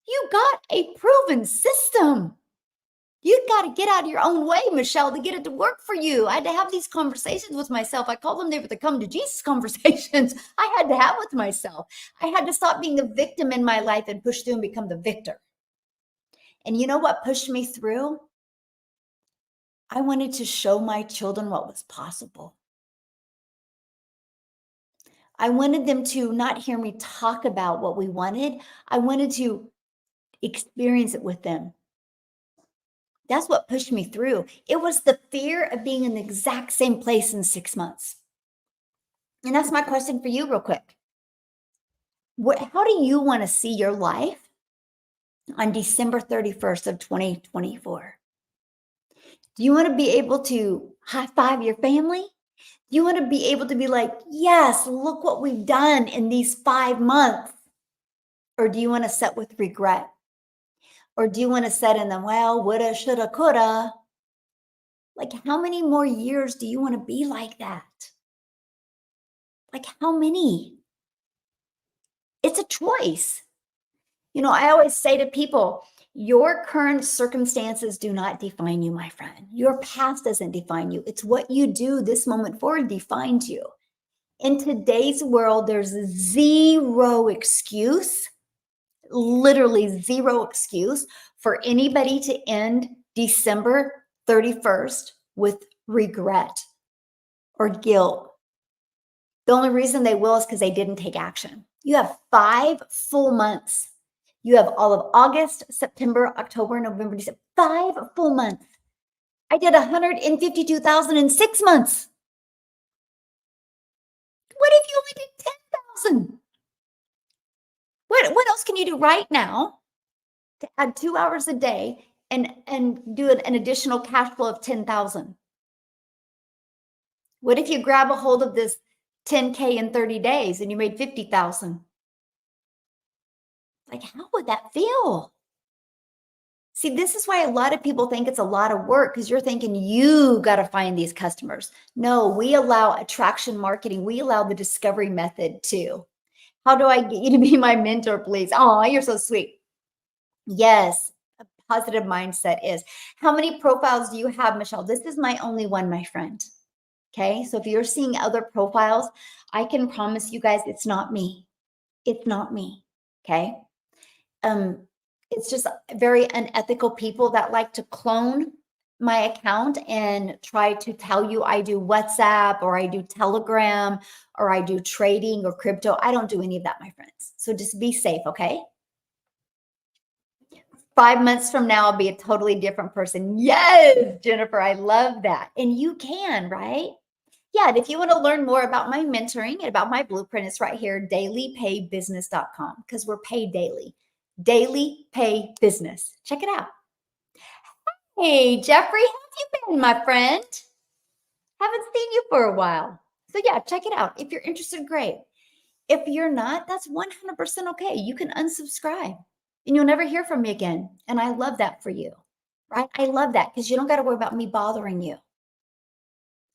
You got a proven system. You got to get out of your own way, Michelle, to get it to work for you. I had to have these conversations with myself. I call them, they were the come to Jesus conversations I had to have with myself. I had to stop being the victim in my life and push through and become the victor. And you know what pushed me through? I wanted to show my children what was possible. I wanted them to not hear me talk about what we wanted. I wanted to experience it with them. That's what pushed me through. It was the fear of being in the exact same place in 6 months. And that's my question for you real quick. How do you want to see your life on December 31st of 2024? Do you want to be able to high five your family? Do you want to be able to be like, yes, look what we've done in these 5 months? Or do you want to sit with regret? Or do you want to sit in the, well, woulda, shoulda, coulda? Like, how many more years do you want to be like that? Like, how many? It's a choice. I always say to people, your current circumstances do not define you, my friend. Your past doesn't define you. It's what you do this moment forward defines you. In today's world, there's zero excuse, literally zero excuse for anybody to end December 31st with regret or guilt. The only reason they will is because they didn't take action. You have 5 full months. You have all of August, September, October, November, December, 5 full months. I did 152,000 in 6 months. What if you only did 10,000? What else can you do right now to add 2 hours a day and do an additional cash flow of 10,000? What if you grab a hold of this 10K in 30 days and you made 50,000? Like, how would that feel? See, this is why a lot of people think it's a lot of work because you're thinking you got to find these customers. No, we allow attraction marketing. We allow the discovery method too. How do I get you to be my mentor, please? Oh, you're so sweet. Yes, a positive mindset is. How many profiles do you have, Michelle? This is my only one, my friend. Okay, so if you're seeing other profiles, I can promise you guys it's not me. It's not me. Okay. It's just very unethical people that like to clone my account and try to tell you I do WhatsApp or I do Telegram or I do trading or crypto. I don't do any of that, my friends. So just be safe, okay? 5 months from now, I'll be a totally different person. Yes, Jennifer, I love that. And you can, right? Yeah, and if you want to learn more about my mentoring and about my blueprint, it's right here, dailypaybusiness.com, because we're paid daily. Daily Pay Business. Check it out. Hey, Jeffrey, how have you been, my friend? Haven't seen you for a while. So yeah, check it out. If you're interested, great. If you're not, that's 100% okay. You can unsubscribe and you'll never hear from me again. And I love that for you, right? I love that because you don't got to worry about me bothering you.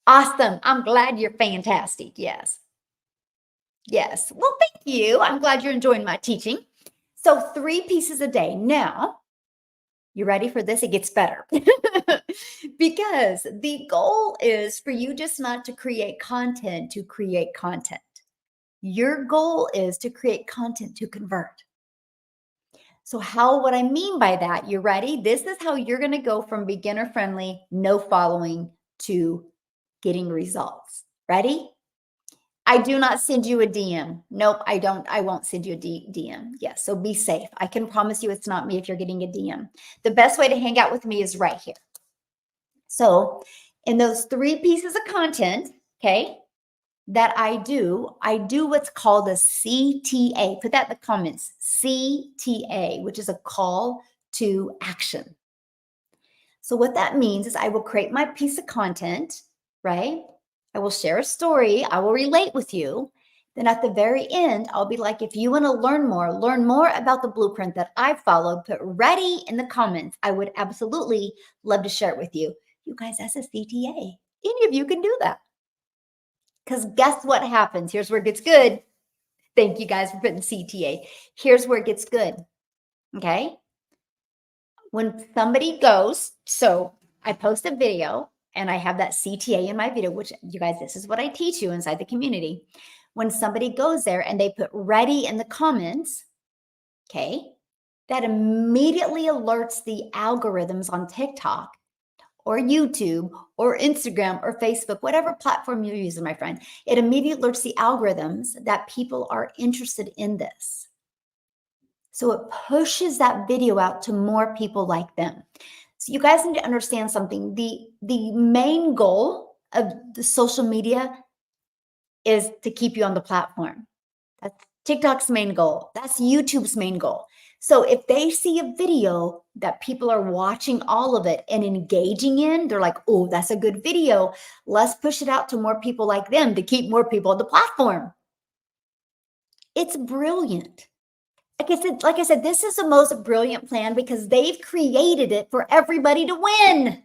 Awesome. I'm glad you're fantastic. Yes. Yes. Well, thank you. I'm glad you're enjoying my teaching. So 3 pieces a day. Now, you ready for this? It gets better because the goal is for you just not to create content to create content. Your goal is to create content to convert. So what I mean by that, you ready? This is how you're going to go from beginner friendly, no following, to getting results. Ready? I do not send you a DM. Nope, I don't. I won't send you a DM. Yes, so be safe. I can promise you it's not me if you're getting a DM. The best way to hang out with me is right here. So in those 3 pieces of content, okay, that I do what's called a CTA. Put that in the comments. CTA, which is a call to action. So what that means is I will create my piece of content, right? I will share a story. I will relate with you. Then at the very end, I'll be like, if you want to learn more about the blueprint that I followed, put ready in the comments. I would absolutely love to share it with you. You guys, that's a CTA. Any of you can do that. Because guess what happens? Here's where it gets good. Thank you guys for putting CTA. Here's where it gets good. Okay. When somebody goes, so I post a video and I have that CTA in my video, which you guys, this is what I teach you inside the community. When somebody goes there and they put ready in the comments, okay, that immediately alerts the algorithms on TikTok or YouTube or Instagram or Facebook, whatever platform you're using, my friend. It immediately alerts the algorithms that people are interested in this. So it pushes that video out to more people like them. So you guys need to understand something. The main goal of the social media is to keep you on the platform. That's TikTok's main goal. That's YouTube's main goal. So if they see a video that people are watching all of it and engaging in, they're like, oh, that's a good video. Let's push it out to more people like them to keep more people on the platform. It's brilliant. Like I said, this is the most brilliant plan because they've created it for everybody to win.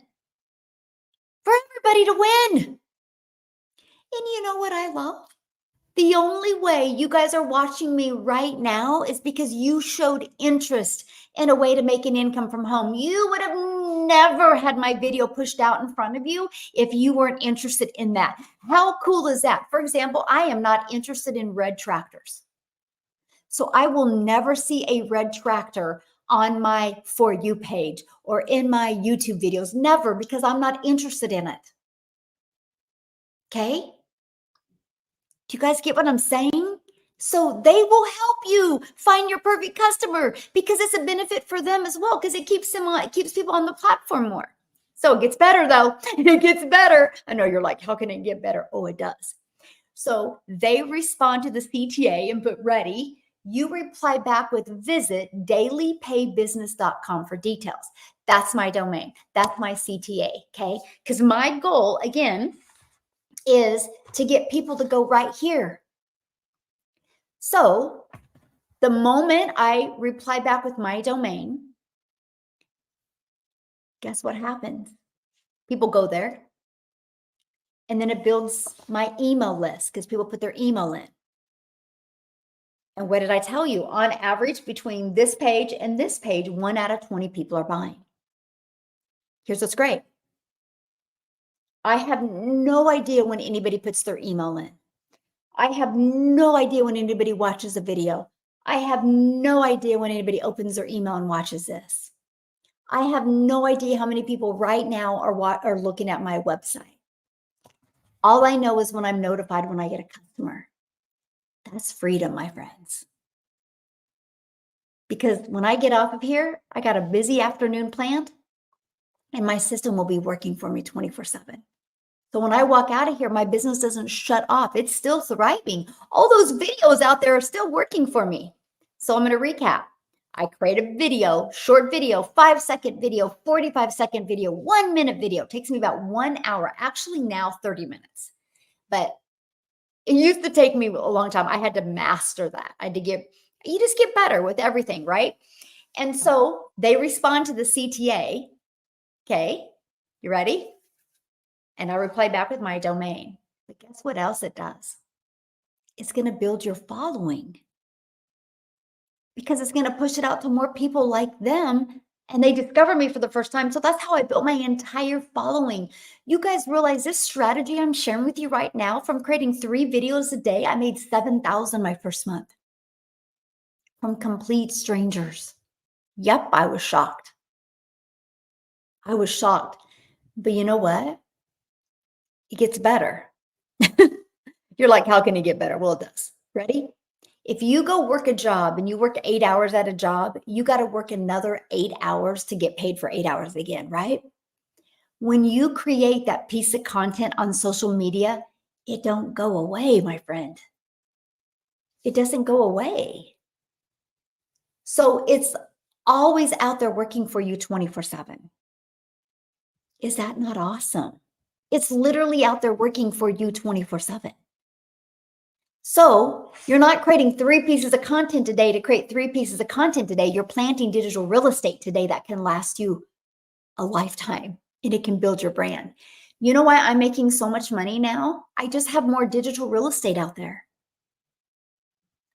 For everybody to win. And you know what I love? The only way you guys are watching me right now is because you showed interest in a way to make an income from home. You would have never had my video pushed out in front of you if you weren't interested in that. How cool is that? For example, I am not interested in red tractors. So I will never see a red tractor on my For You page or in my YouTube videos. Never, because I'm not interested in it. Okay? Do you guys get what I'm saying? So they will help you find your perfect customer because it's a benefit for them as well because it keeps people on the platform more. So it gets better though. It gets better. I know you're like, how can it get better? Oh, it does. So they respond to the CTA and put ready. You reply back with visit dailypaybusiness.com for details. That's my domain. That's my CTA. Okay. Because my goal, again, is to get people to go right here. So the moment I reply back with my domain, guess what happens? People go there. And then it builds my email list because people put their email in. And what did I tell you? On average, between this page and this page, 1 out of 20 people are buying. Here's what's great. I have no idea when anybody puts their email in. I have no idea when anybody watches a video. I have no idea when anybody opens their email and watches this. I have no idea how many people right now are looking at my website. All I know is when I'm notified when I get a customer. That's freedom, my friends. Because when I get off of here, I got a busy afternoon planned and my system will be working for me 24/7. So when I walk out of here, my business doesn't shut off. It's still thriving. All those videos out there are still working for me. So I'm going to recap. I create a video, short video, 5-second video, 45-second video, 1-minute video. It takes me about 1 hour, actually now 30 minutes. But it used to take me a long time. I had to master that. You just get better with everything, right? And so they respond to the CTA. Okay, you ready? And I reply back with my domain. But guess what else it does? It's going to build your following because it's going to push it out to more people like them and they discover me for the first time. So that's how I built my entire following. You guys realize this strategy I'm sharing with you right now, from creating 3 videos a day, I made $7,000 my first month from complete strangers. Yep, I was shocked. I was shocked. But you know what? it gets better. You're like, how can it get better? Well, it does. Ready? If you go work a job and you work 8 hours at a job, you got to work another 8 hours to get paid for 8 hours again, right? When you create that piece of content on social media, it don't go away, my friend. It doesn't go away. So it's always out there working for you 24/7. Is that not awesome? It's literally out there working for you 24/7. So you're not creating 3 pieces of content today to create 3 pieces of content today. You're planting digital real estate today that can last you a lifetime and it can build your brand. You know why I'm making so much money now? I just have more digital real estate out there.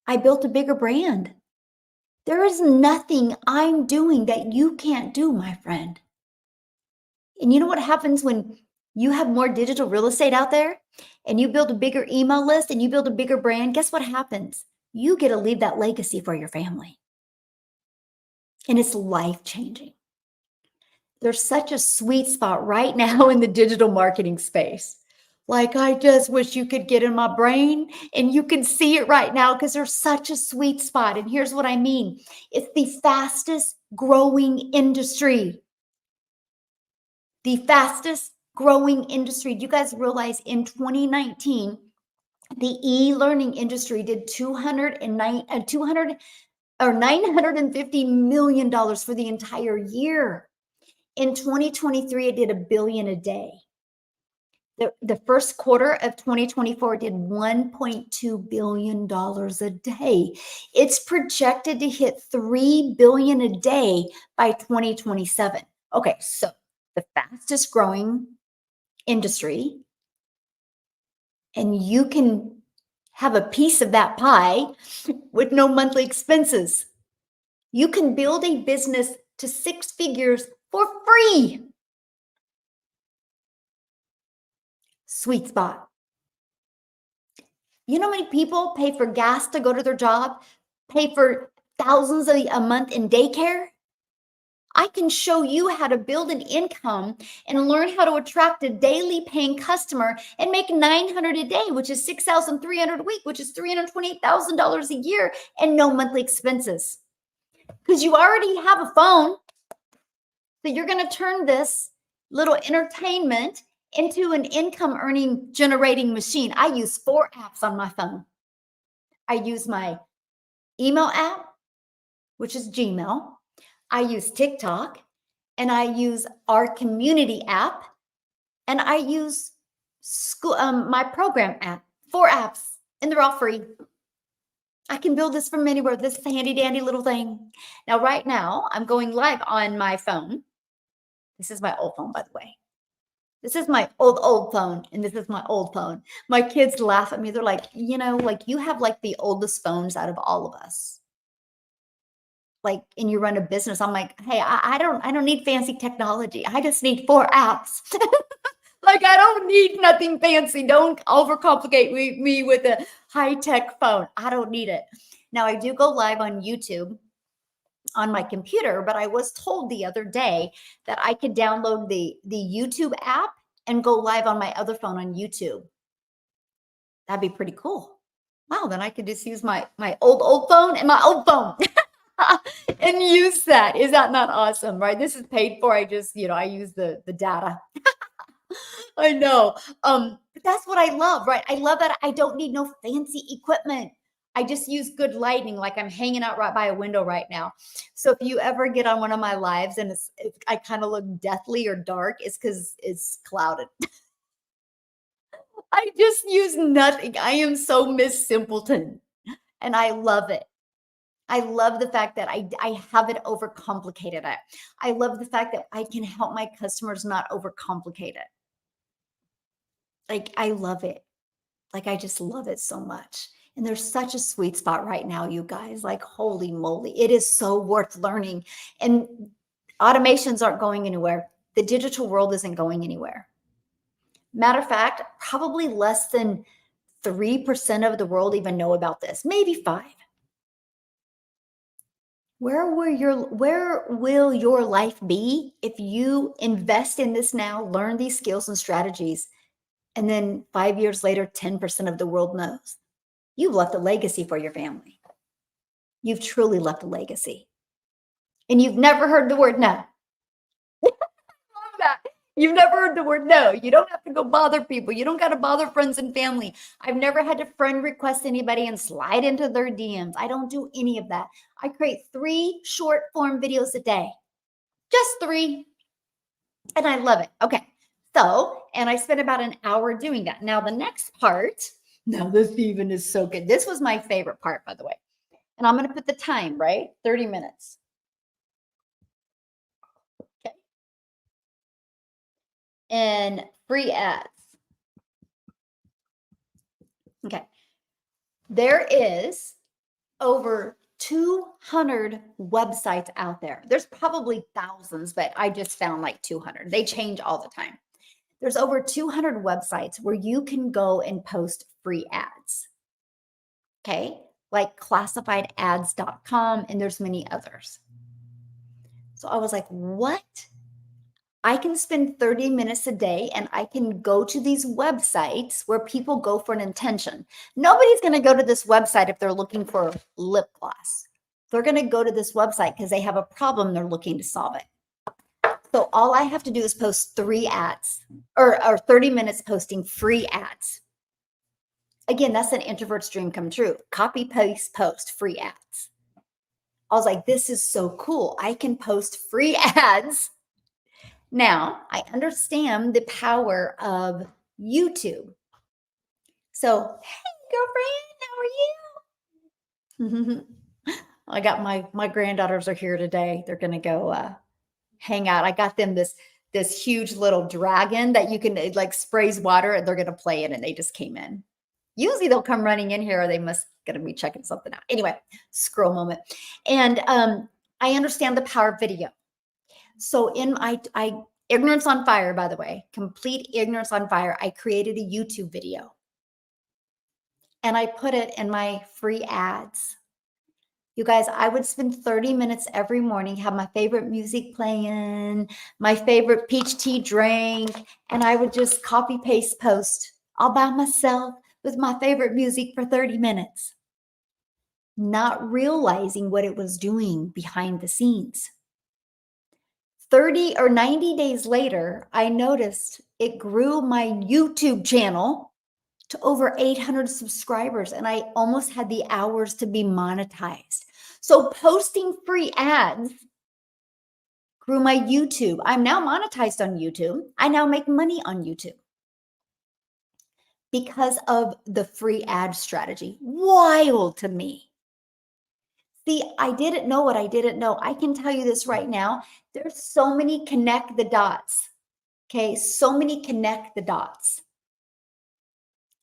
I built a bigger brand. There is nothing I'm doing that you can't do, my friend. And you know what happens when you have more digital real estate out there and you build a bigger email list and you build a bigger brand? Guess what happens? You get to leave that legacy for your family. And it's life changing. There's such a sweet spot right now in the digital marketing space. Like, I just wish you could get in my brain and you can see it right now because there's such a sweet spot. And here's what I mean, it's the fastest growing industry. The fastest growing industry. Do you guys realize in 2019, the e-learning industry did 200 or $950 million for the entire year. In 2023, it did $1 billion a day. The first quarter of 2024 did $1.2 billion a day. It's projected to hit $3 billion a day by 2027. Okay, so the fastest growing industry, and you can have a piece of that pie with no monthly expenses. You can build a business to 6 figures for free. Sweet spot. You know how many people pay for gas to go to their job, pay for thousands a month in daycare? I can show you how to build an income and learn how to attract a daily paying customer and make $900 a day, which is $6,300 a week, which is $328,000 a year, and no monthly expenses. Because you already have a phone, so you're going to turn this little entertainment into an income earning generating machine. I use 4 apps on my phone. I use my email app, which is Gmail. I use TikTok, and I use our community app, and I use school, my program app. 4 apps, and they're all free. I can build this from anywhere. This is a handy dandy little thing. Now, right now, I'm going live on my phone. This is my old phone, by the way. This is my old phone, and this is my old phone. My kids laugh at me. They're like, like you have like the oldest phones out of all of us. Like, and you run a business. I'm like, hey, I don't need fancy technology. I just need 4 apps. Like, I don't need nothing fancy. Don't overcomplicate me with a high-tech phone. I don't need it. Now, I do go live on YouTube on my computer, but I was told the other day that I could download the YouTube app and go live on my other phone on YouTube. That'd be pretty cool. Wow, then I could just use my old phone and my old phone and use that. Is that not awesome, right? This is paid for. I just, I use the data. I know. But that's what I love, right? I love that I don't need no fancy equipment. I just use good lighting, like I'm hanging out right by a window right now. So if you ever get on one of my lives and I kind of look deathly or dark, it's because it's clouded. I just use nothing. I am so Miss Simpleton, and I love it. I love the fact that I haven't overcomplicated it. I love the fact that I can help my customers not overcomplicate it. Like, I love it. Like, I just love it so much. And there's such a sweet spot right now, you guys. Like, holy moly, it is so worth learning. And automations aren't going anywhere. The digital world isn't going anywhere. Matter of fact, probably less than 3% of the world even know about this, maybe 5. Where will your life be if you invest in this now, learn these skills and strategies And then 5 years later, 10% of the world knows. You've left a legacy for your family. You've truly left a legacy. And you've never heard the word no. That. You've never heard the word no. You don't have to go bother people. You don't got to bother friends and family. I've never had to friend request anybody and slide into their DMs. I don't do any of that. I create 3 short form videos a day. Just 3. And I love it. Okay. So, and I spent about an hour doing that. Now, the next part, now this even is so good. This was my favorite part, by the way. And I'm going to put the time, right? 30 minutes. Okay. And free ads. Okay. There is over 200 websites out there. There's probably thousands, but I just found like 200. They change all the time. There's over 200 websites where you can go and post free ads. Okay. Like classifiedads.com, and there's many others. So I was like, what? I can spend 30 minutes a day and I can go to these websites where people go for an intention. Nobody's going to go to this website if they're looking for lip gloss. They're going to go to this website because they have a problem they're looking to solve it. So all I have to do is post 3 ads or 30 minutes posting free ads. Again, that's an introvert's dream come true. Copy, paste, post, free ads. I was like, this is so cool. I can post free ads. Now, I understand the power of YouTube. So, hey, girlfriend, how are you? I got my granddaughters are here today. They're going to go hang out. I got them this huge little dragon that you can like sprays water, and they're going to play in, and they just came in. Usually they'll come running in here, or they must going to be checking something out. Anyway, scroll moment. And I understand the power of video. So in I ignorance on fire, by the way, complete ignorance on fire, I created a YouTube video and I put it in my free ads. You guys, I would spend 30 minutes every morning, have my favorite music playing, my favorite peach tea drink, and I would just copy paste post all by myself with my favorite music for 30 minutes, not realizing what it was doing behind the scenes. 30 or 90 days later, I noticed it grew my YouTube channel to over 800 subscribers, and I almost had the hours to be monetized. So posting free ads grew my YouTube. I'm now monetized on YouTube. I now make money on YouTube because of the free ad strategy. Wild to me. See, I didn't know what I didn't know. I can tell you this right now. There's so many connect the dots. Okay, so many connect the dots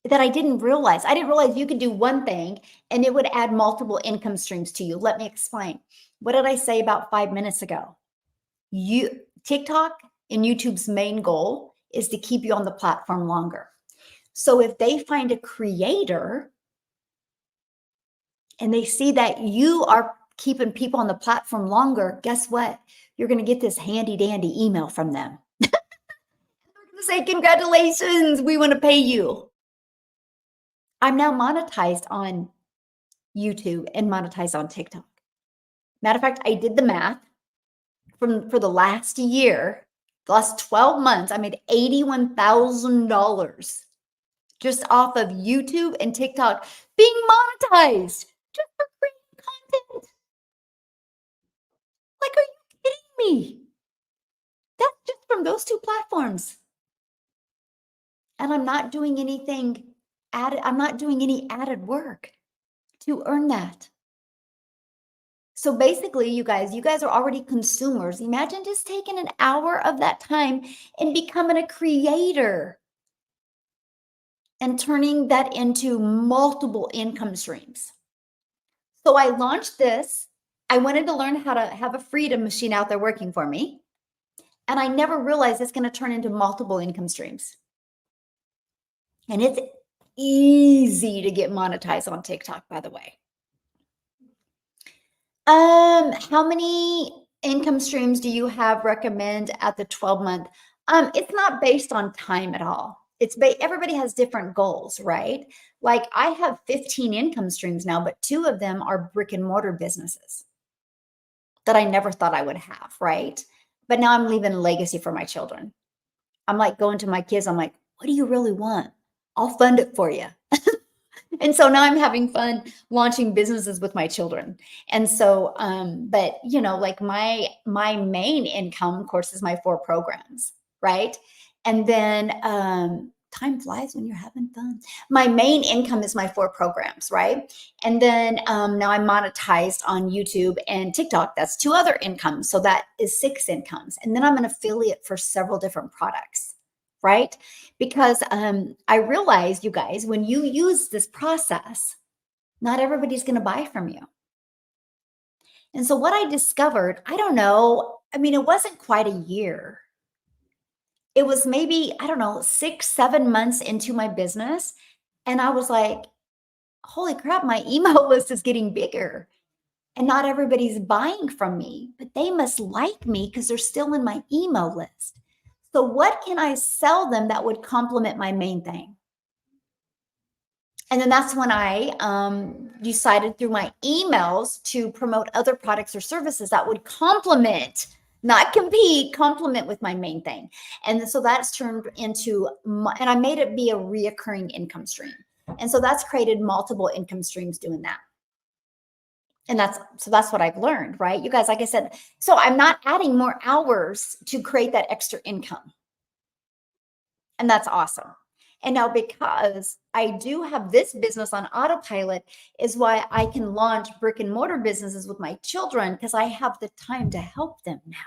that I didn't realize. I didn't realize you could do one thing and it would add multiple income streams to you. Let me explain. What did I say about 5 minutes ago? TikTok and YouTube's main goal is to keep you on the platform longer. So if they find a creator and they see that you are keeping people on the platform longer, guess what? You're going to get this handy dandy email from them. They're going to say, congratulations, we want to pay you. I'm now monetized on YouTube and monetized on TikTok. Matter of fact, I did the math for the last year, the last 12 months, I made $81,000 just off of YouTube and TikTok being monetized just for creating content. Like, are you kidding me? That's just from those 2 platforms. And I'm not doing anything added. I'm not doing any added work to earn that. So basically, you guys are already consumers. Imagine just taking an hour of that time and becoming a creator and turning that into multiple income streams. So I launched this. I wanted to learn how to have a freedom machine out there working for me. And I never realized it's going to turn into multiple income streams. And it's easy to get monetized on TikTok, by the way. How many income streams do you have recommend at the 12-month? It's not based on time at all. everybody has different goals, right? Like I have 15 income streams now, but 2 of them are brick and mortar businesses that I never thought I would have, right? But now I'm leaving a legacy for my children. I'm like going to my kids, I'm like, what do you really want? I'll fund it for you. And so now I'm having fun launching businesses with my children. And so, but like my main income, of course, is my 4 programs, right? And then time flies when you're having fun. My main income is my 4 programs, right? And then now I'm monetized on YouTube and TikTok. That's 2 other incomes. So that is 6 incomes. And then I'm an affiliate for several different products, right? Because I realized, you guys, when you use this process, not everybody's going to buy from you. And so what I discovered, I don't know, I mean, it wasn't quite a year. It was maybe, I don't know, 6, 7 months into my business. And I was like, holy crap, my email list is getting bigger. And not everybody's buying from me, but they must like me because they're still in my email list. So what can I sell them that would complement my main thing? And then that's when I decided through my emails to promote other products or services that would complement, not compete, complement with my main thing. And so that's turned into, and I made it be a reoccurring income stream. And so that's created multiple income streams doing that. And that's what I've learned, right? You guys, like I said, so I'm not adding more hours to create that extra income. And that's awesome. And now because I do have this business on autopilot is why I can launch brick and mortar businesses with my children because I have the time to help them now.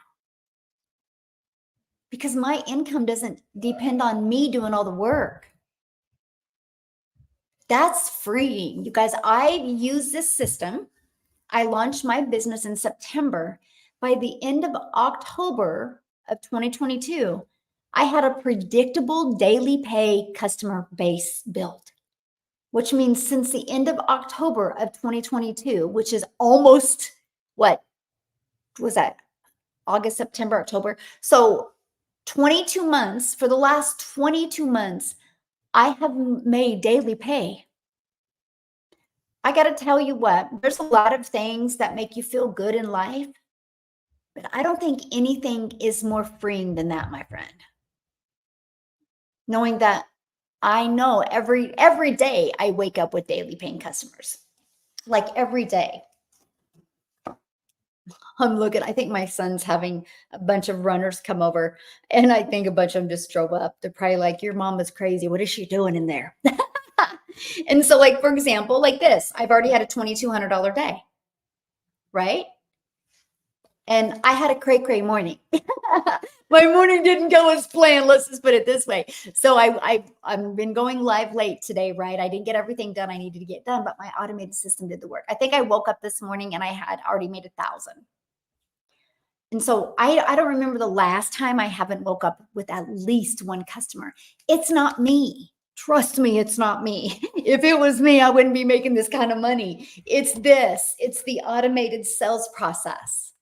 Because my income doesn't depend on me doing all the work. That's freeing. You guys, I use this system. I launched my business in September. By the end of October of 2022, I had a predictable daily pay customer base built, which means since the end of October of 2022, which is almost what was that? August, September, October. So 22 months, for the last 22 months, I have made daily pay. I got to tell you what, there's a lot of things that make you feel good in life, but I don't think anything is more freeing than that, my friend. Knowing that I know every day I wake up with daily paying customers, like every day. I'm looking, I think my son's having a bunch of runners come over, and I think a bunch of them just drove up. They're probably like, your mom is crazy. What is she doing in there? And so, like, for example, like this, I've already had a $2,200 day, right? And I had a cray morning. My morning didn't go as planned. Let's just put it this way. So I've been going live late today, right? I didn't get everything done I needed to get done, but my automated system did the work. I think I woke up this morning and I had already made 1,000. And so I don't remember the last time I haven't woke up with at least one customer. It's not me. Trust me, it's not me. If it was me, I wouldn't be making this kind of money. It's the automated sales process.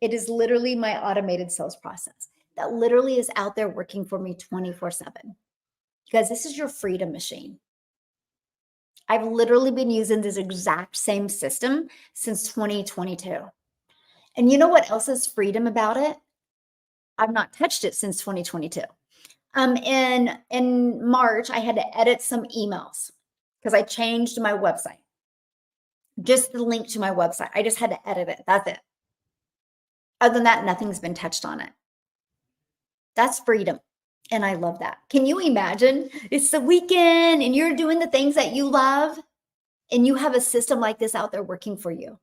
It is literally my automated sales process that literally is out there working for me 24/7. Because this is your freedom machine. I've literally been using this exact same system since 2022. And you know what else is freedom about it? I've not touched it since 2022. In March, I had to edit some emails because I changed my website. Just the link to my website. I just had to edit it. That's it. Other than that, nothing's been touched on it. That's freedom. And I love that. Can you imagine? It's the weekend and you're doing the things that you love and you have a system like this out there working for you.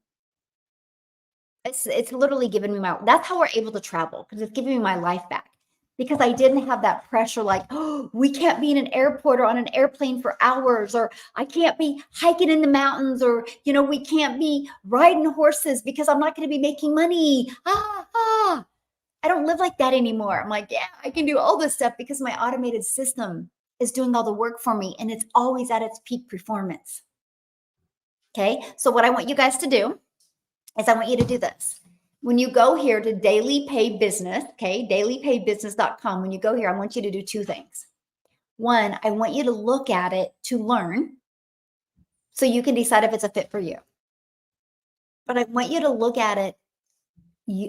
It's literally giving me that's how we're able to travel, because it's giving me my life back. Because I didn't have that pressure like, oh, we can't be in an airport or on an airplane for hours, or I can't be hiking in the mountains, or, we can't be riding horses because I'm not going to be making money. I don't live like that anymore. I'm like, yeah, I can do all this stuff because my automated system is doing all the work for me, and it's always at its peak performance. Okay. So what I want you guys to do is I want you to do this. When you go here to Daily Pay Business, okay, dailypaybusiness.com, when you go here, I want you to do 2 things. One, I want you to look at it to learn so you can decide if it's a fit for you. But I want you to look at it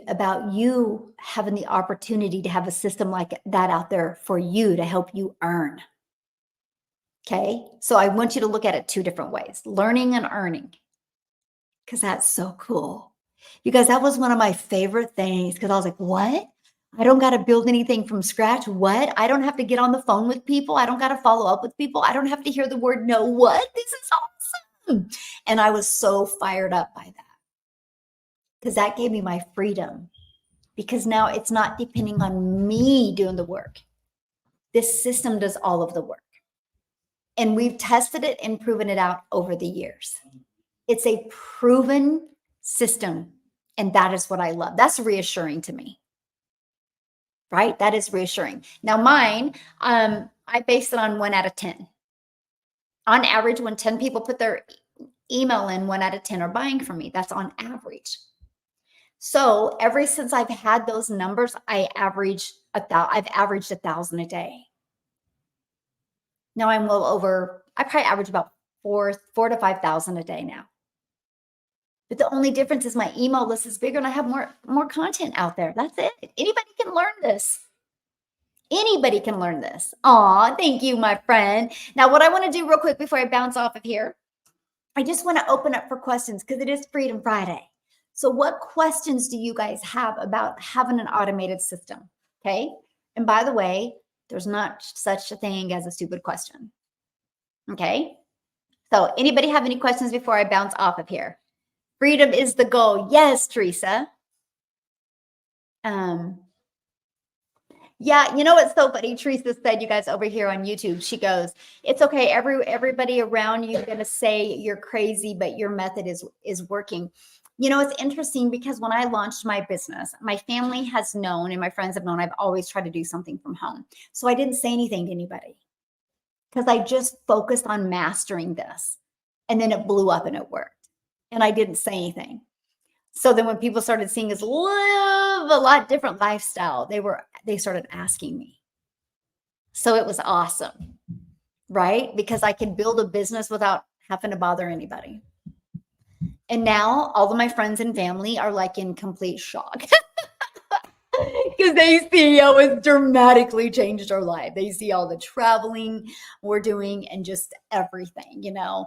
about you having the opportunity to have a system like that out there for you to help you earn. Okay. So I want you to look at it two different ways, learning and earning, because that's so cool. You guys, that was one of my favorite things because I was like, what? I don't got to build anything from scratch. What? I don't have to get on the phone with people. I don't got to follow up with people. I don't have to hear the word no. What? This is awesome. And I was so fired up by that because that gave me my freedom, because now it's not depending on me doing the work. This system does all of the work. And we've tested it and proven it out over the years. It's a proven system. And that is what I love. That's reassuring to me. Right? That is reassuring. Now mine, I base it on 1 out of 10. On average, when 10 people put their email in, 1 out of 10 are buying from me. That's on average. So ever since I've had those numbers, I've averaged 1,000 a day. Now I'm well over, I probably average about 4,000 to 5,000 a day now. But the only difference is my email list is bigger and I have more content out there. That's it. Anybody can learn this. Anybody can learn this. Aw, thank you, my friend. Now, what I want to do real quick before I bounce off of here, I just want to open up for questions because it is Freedom Friday. So what questions do you guys have about having an automated system? Okay. And by the way, there's not such a thing as a stupid question. Okay. So anybody have any questions before I bounce off of here? Freedom is the goal. Yes, Teresa. Yeah, you know what's so funny? Teresa said, you guys over here on YouTube, she goes, it's okay. Everybody around you is gonna say you're crazy, but your method is working. You know, it's interesting because when I launched my business, my family has known and my friends have known I've always tried to do something from home. So I didn't say anything to anybody because I just focused on mastering this. And then it blew up and it worked. And I didn't say anything. So then when people started seeing us live a lot different lifestyle, they started asking me. So it was awesome, right? Because I could build a business without having to bother anybody. And now all of my friends and family are like in complete shock because they see how it's dramatically changed our life. They see all the traveling we're doing and just everything, you know?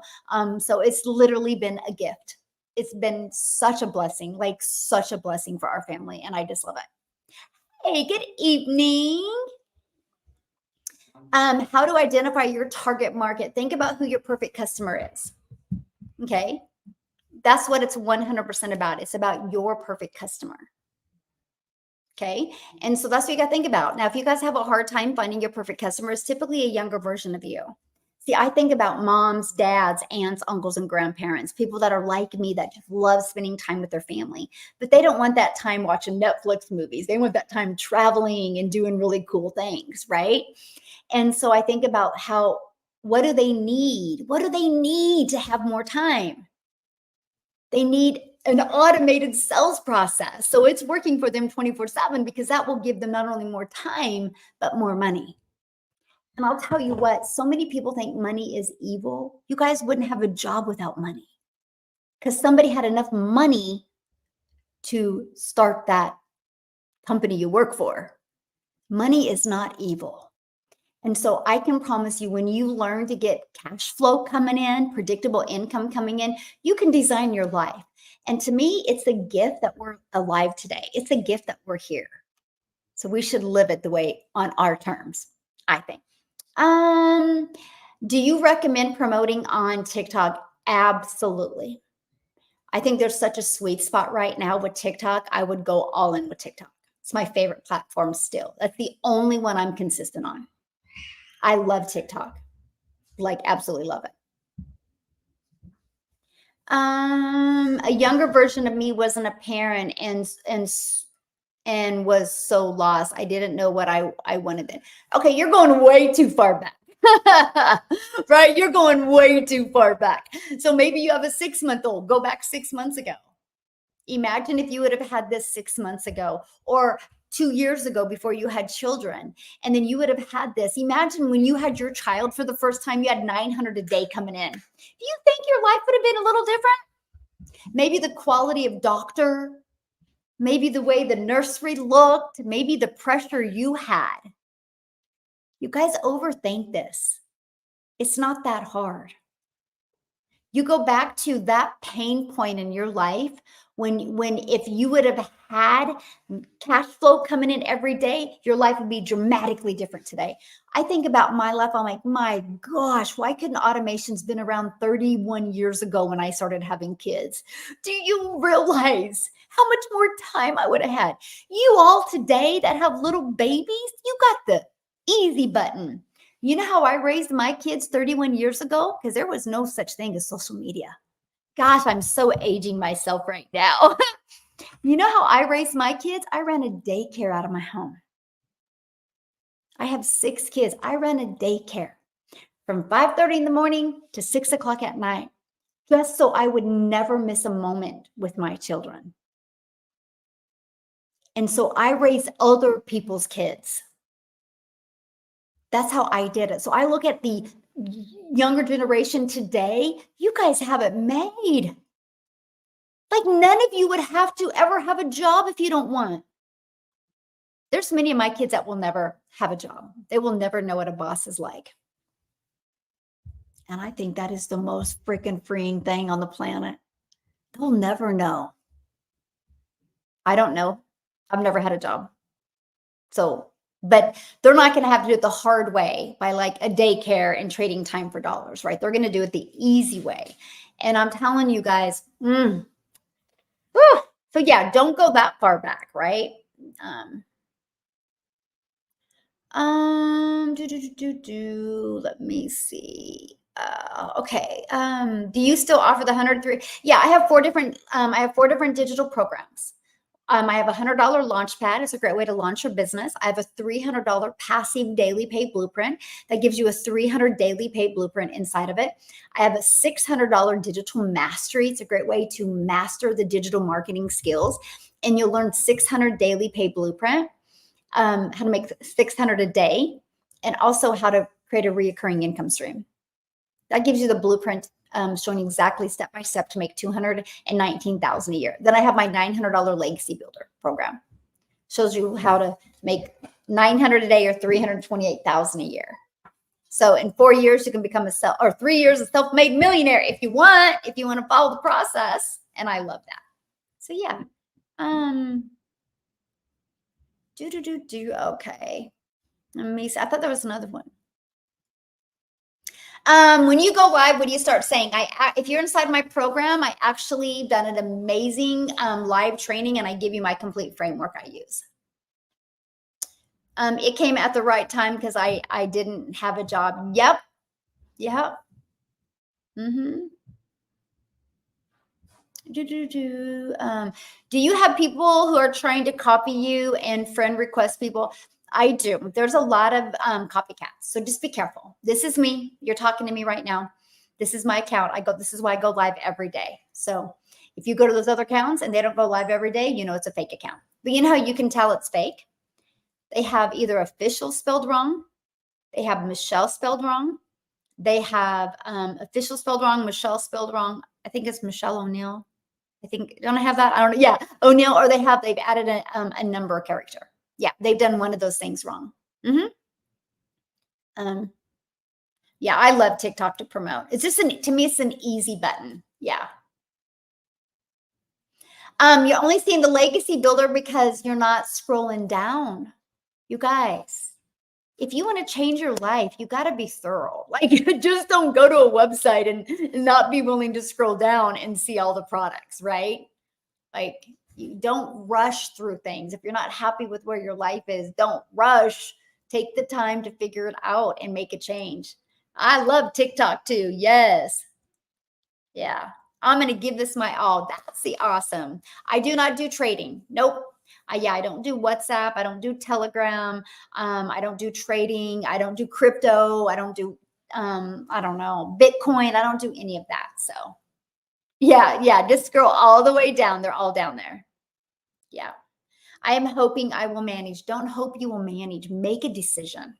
So it's literally been a gift. It's been such a blessing, like such a blessing for our family. And I just love it. Hey, good evening. How to identify your target market. Think about who your perfect customer is. Okay. That's what it's 100% about. It's about your perfect customer. Okay. And so that's what you got to think about. Now, if you guys have a hard time finding your perfect customer, it's typically a younger version of you. See, I think about moms, dads, aunts, uncles, and grandparents, people that are like me that just love spending time with their family, but they don't want that time watching Netflix movies. They want that time traveling and doing really cool things, right? And so I think about what do they need? What do they need to have more time? They need an automated sales process. So it's working for them 24/7 because that will give them not only more time, but more money. And I'll tell you what, so many people think money is evil. You guys wouldn't have a job without money because somebody had enough money to start that company you work for. Money is not evil. And so I can promise you, when you learn to get cash flow coming in, predictable income coming in, you can design your life. And to me, it's a gift that we're alive today. It's a gift that we're here. So we should live it the way on our terms, I think. Do you recommend promoting on TikTok? Absolutely. I think there's such a sweet spot right now with TikTok. I would go all in with TikTok. It's my favorite platform still. That's the only one I'm consistent on. I love TikTok. Like, absolutely love it. A younger version of me wasn't a parent and was so lost. I didn't know what I wanted then. Okay, you're going way too far back. Right? You're going way too far back. So maybe you have a 6-month-old. Go back 6 months ago. Imagine if you would have had this 6 months ago, or 2 years ago before you had children. And then you would have had this. Imagine when you had your child for the first time, you had 900 a day coming in. Do you think your life would have been a little different? Maybe the quality of doctor, maybe the way the nursery looked, maybe the pressure you had. You guys overthink this. It's not that hard. You go back to that pain point in your life when if you would have had cash flow coming in every day, your life would be dramatically different today. I think about my life. I'm like, my gosh, why couldn't automations been around 31 years ago when I started having kids? Do you realize how much more time I would have had? You all today that have little babies, you got the easy button. You know how I raised my kids 31 years ago? Because there was no such thing as social media. Gosh, I'm so aging myself right now. You know how I raised my kids? I ran a daycare out of my home. I have 6 kids. I ran a daycare from 5:30 in the morning to 6 o'clock at night, just so I would never miss a moment with my children. And so I raised other people's kids. That's how I did it. So I look at the younger generation today, you guys have it made. Like none of you would have to ever have a job if you don't want. There's many of my kids that will never have a job. They will never know what a boss is like. And I think that is the most freaking freeing thing on the planet. They'll never know. I don't know. I've never had a job. So, but they're not going to have to do it the hard way by like a daycare and trading time for dollars, right? They're going to do it the easy way. And I'm telling you guys, so yeah, don't go that far back, right? Let me see. Okay. Do you still offer the 103? Yeah, I have 4 different digital programs. I have a $100 launch pad. It's a great way to launch your business. I have a $300 passive daily pay blueprint that gives you a 300 daily pay blueprint inside of it. I have a $600 digital mastery. It's a great way to master the digital marketing skills. And you'll learn 600 daily pay blueprint, how to make 600 a day, and also how to create a reoccurring income stream. That gives you the blueprint showing exactly step-by-step to make $219,000 a year. Then I have my $900 Legacy Builder program. Shows you how to make $900 a day or $328,000 a year. So in 4 years, you can become 3 years a self-made millionaire if you want to follow the process. And I love that. So yeah. Okay. Let me see. I thought there was another one. When you go live, what do you start saying? If you're inside my program, I actually done an amazing live training, and I give you my complete framework I use. It came at the right time because I didn't have a job. Yep. Do you have people who are trying to copy you and friend request people? I do. There's a lot of copycats. So just be careful. This is me. You're talking to me right now. This is my account. This is why I go live every day. So if you go to those other accounts and they don't go live every day, you know it's a fake account. But you know how you can tell it's fake? They have either official spelled wrong. They have Michelle spelled wrong. They have official spelled wrong, Michelle spelled wrong. I think it's Michelle O'Neill. Don't I have that? I don't know. Yeah, O'Neill, or they've added a number character. Yeah, they've done one of those things wrong. Yeah, I love TikTok to promote. It's just to me, it's an easy button. Yeah. You're only seeing the Legacy Builder because you're not scrolling down. You guys, if you want to change your life, you got to be thorough. Like, you just don't go to a website and not be willing to scroll down and see all the products, right? Like, you don't rush through things. If you're not happy with where your life is, don't rush. Take the time to figure it out and make a change. I love TikTok too. Yes. Yeah. I'm going to give this my all. That's the awesome. I do not do trading. Nope. I don't do WhatsApp. I don't do Telegram. I don't do trading. I don't do crypto. I don't do, I don't know, Bitcoin. I don't do any of that. So yeah. Just scroll all the way down. They're all down there. Yeah. I am hoping I will manage. Don't hope you will manage. Make a decision.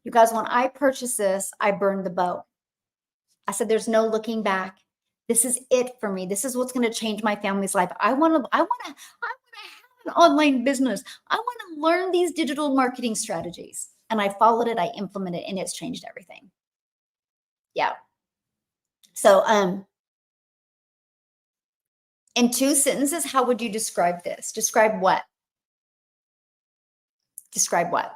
You guys, when I purchased this, I burned the boat. I said, there's no looking back. This is it for me. This is what's going to change my family's life. I want to have an online business. I want to learn these digital marketing strategies. And I followed it, I implemented it, and it's changed everything. Yeah. So, in 2 sentences, how would you describe this? Describe what? Describe what?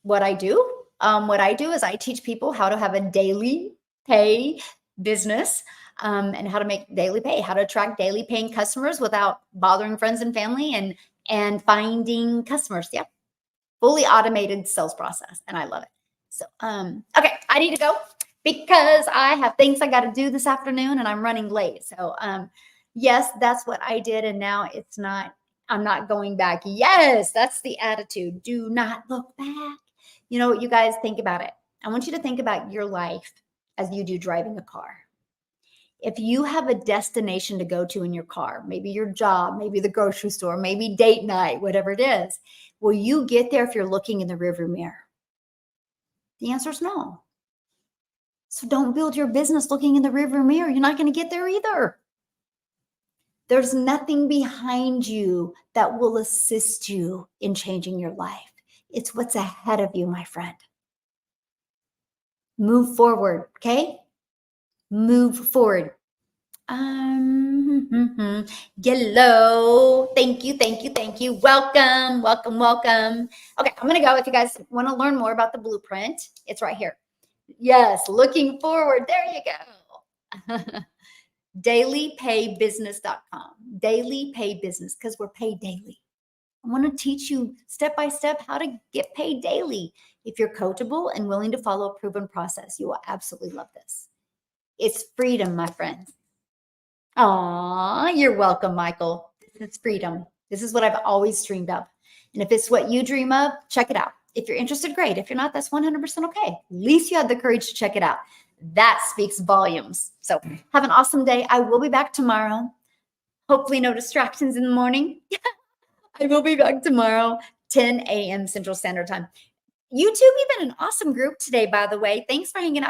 What I do? What I do is I teach people how to have a daily pay business, and how to make daily pay, how to attract daily paying customers without bothering friends and family, and finding customers. Yeah. Fully automated sales process. And I love it. So, okay, I need to go because I have things I got to do this afternoon and I'm running late. So, yes, that's what I did. And now I'm not going back. Yes, that's the attitude. Do not look back. You know, you guys think about it. I want you to think about your life as you do driving a car. If you have a destination to go to in your car, maybe your job, maybe the grocery store, maybe date night, whatever it is, will you get there if you're looking in the rearview mirror? The answer is no. So don't build your business looking in the rearview mirror. You're not going to get there either. There's nothing behind you that will assist you in changing your life. It's what's ahead of you, my friend. Move forward, okay? Move forward. Hello. Thank you. Welcome. Okay, I'm gonna go. If you guys want to learn more about the blueprint, it's right here. Yes, looking forward. There you go. Dailypaybusiness.com. Daily pay business, because we're paid daily. I want to teach you step by step how to get paid daily. If you're coachable and willing to follow a proven process, you will absolutely love this. It's freedom, my friends. Aw, you're welcome, Michael. It's freedom. This is what I've always dreamed of. And if it's what you dream of, check it out. If you're interested, great. If you're not, that's 100% okay. At least you had the courage to check it out. That speaks volumes. So have an awesome day. I will be back tomorrow. Hopefully no distractions in the morning. I will be back tomorrow, 10 a.m. Central Standard Time. YouTube, we've been an awesome group today, by the way. Thanks for hanging out.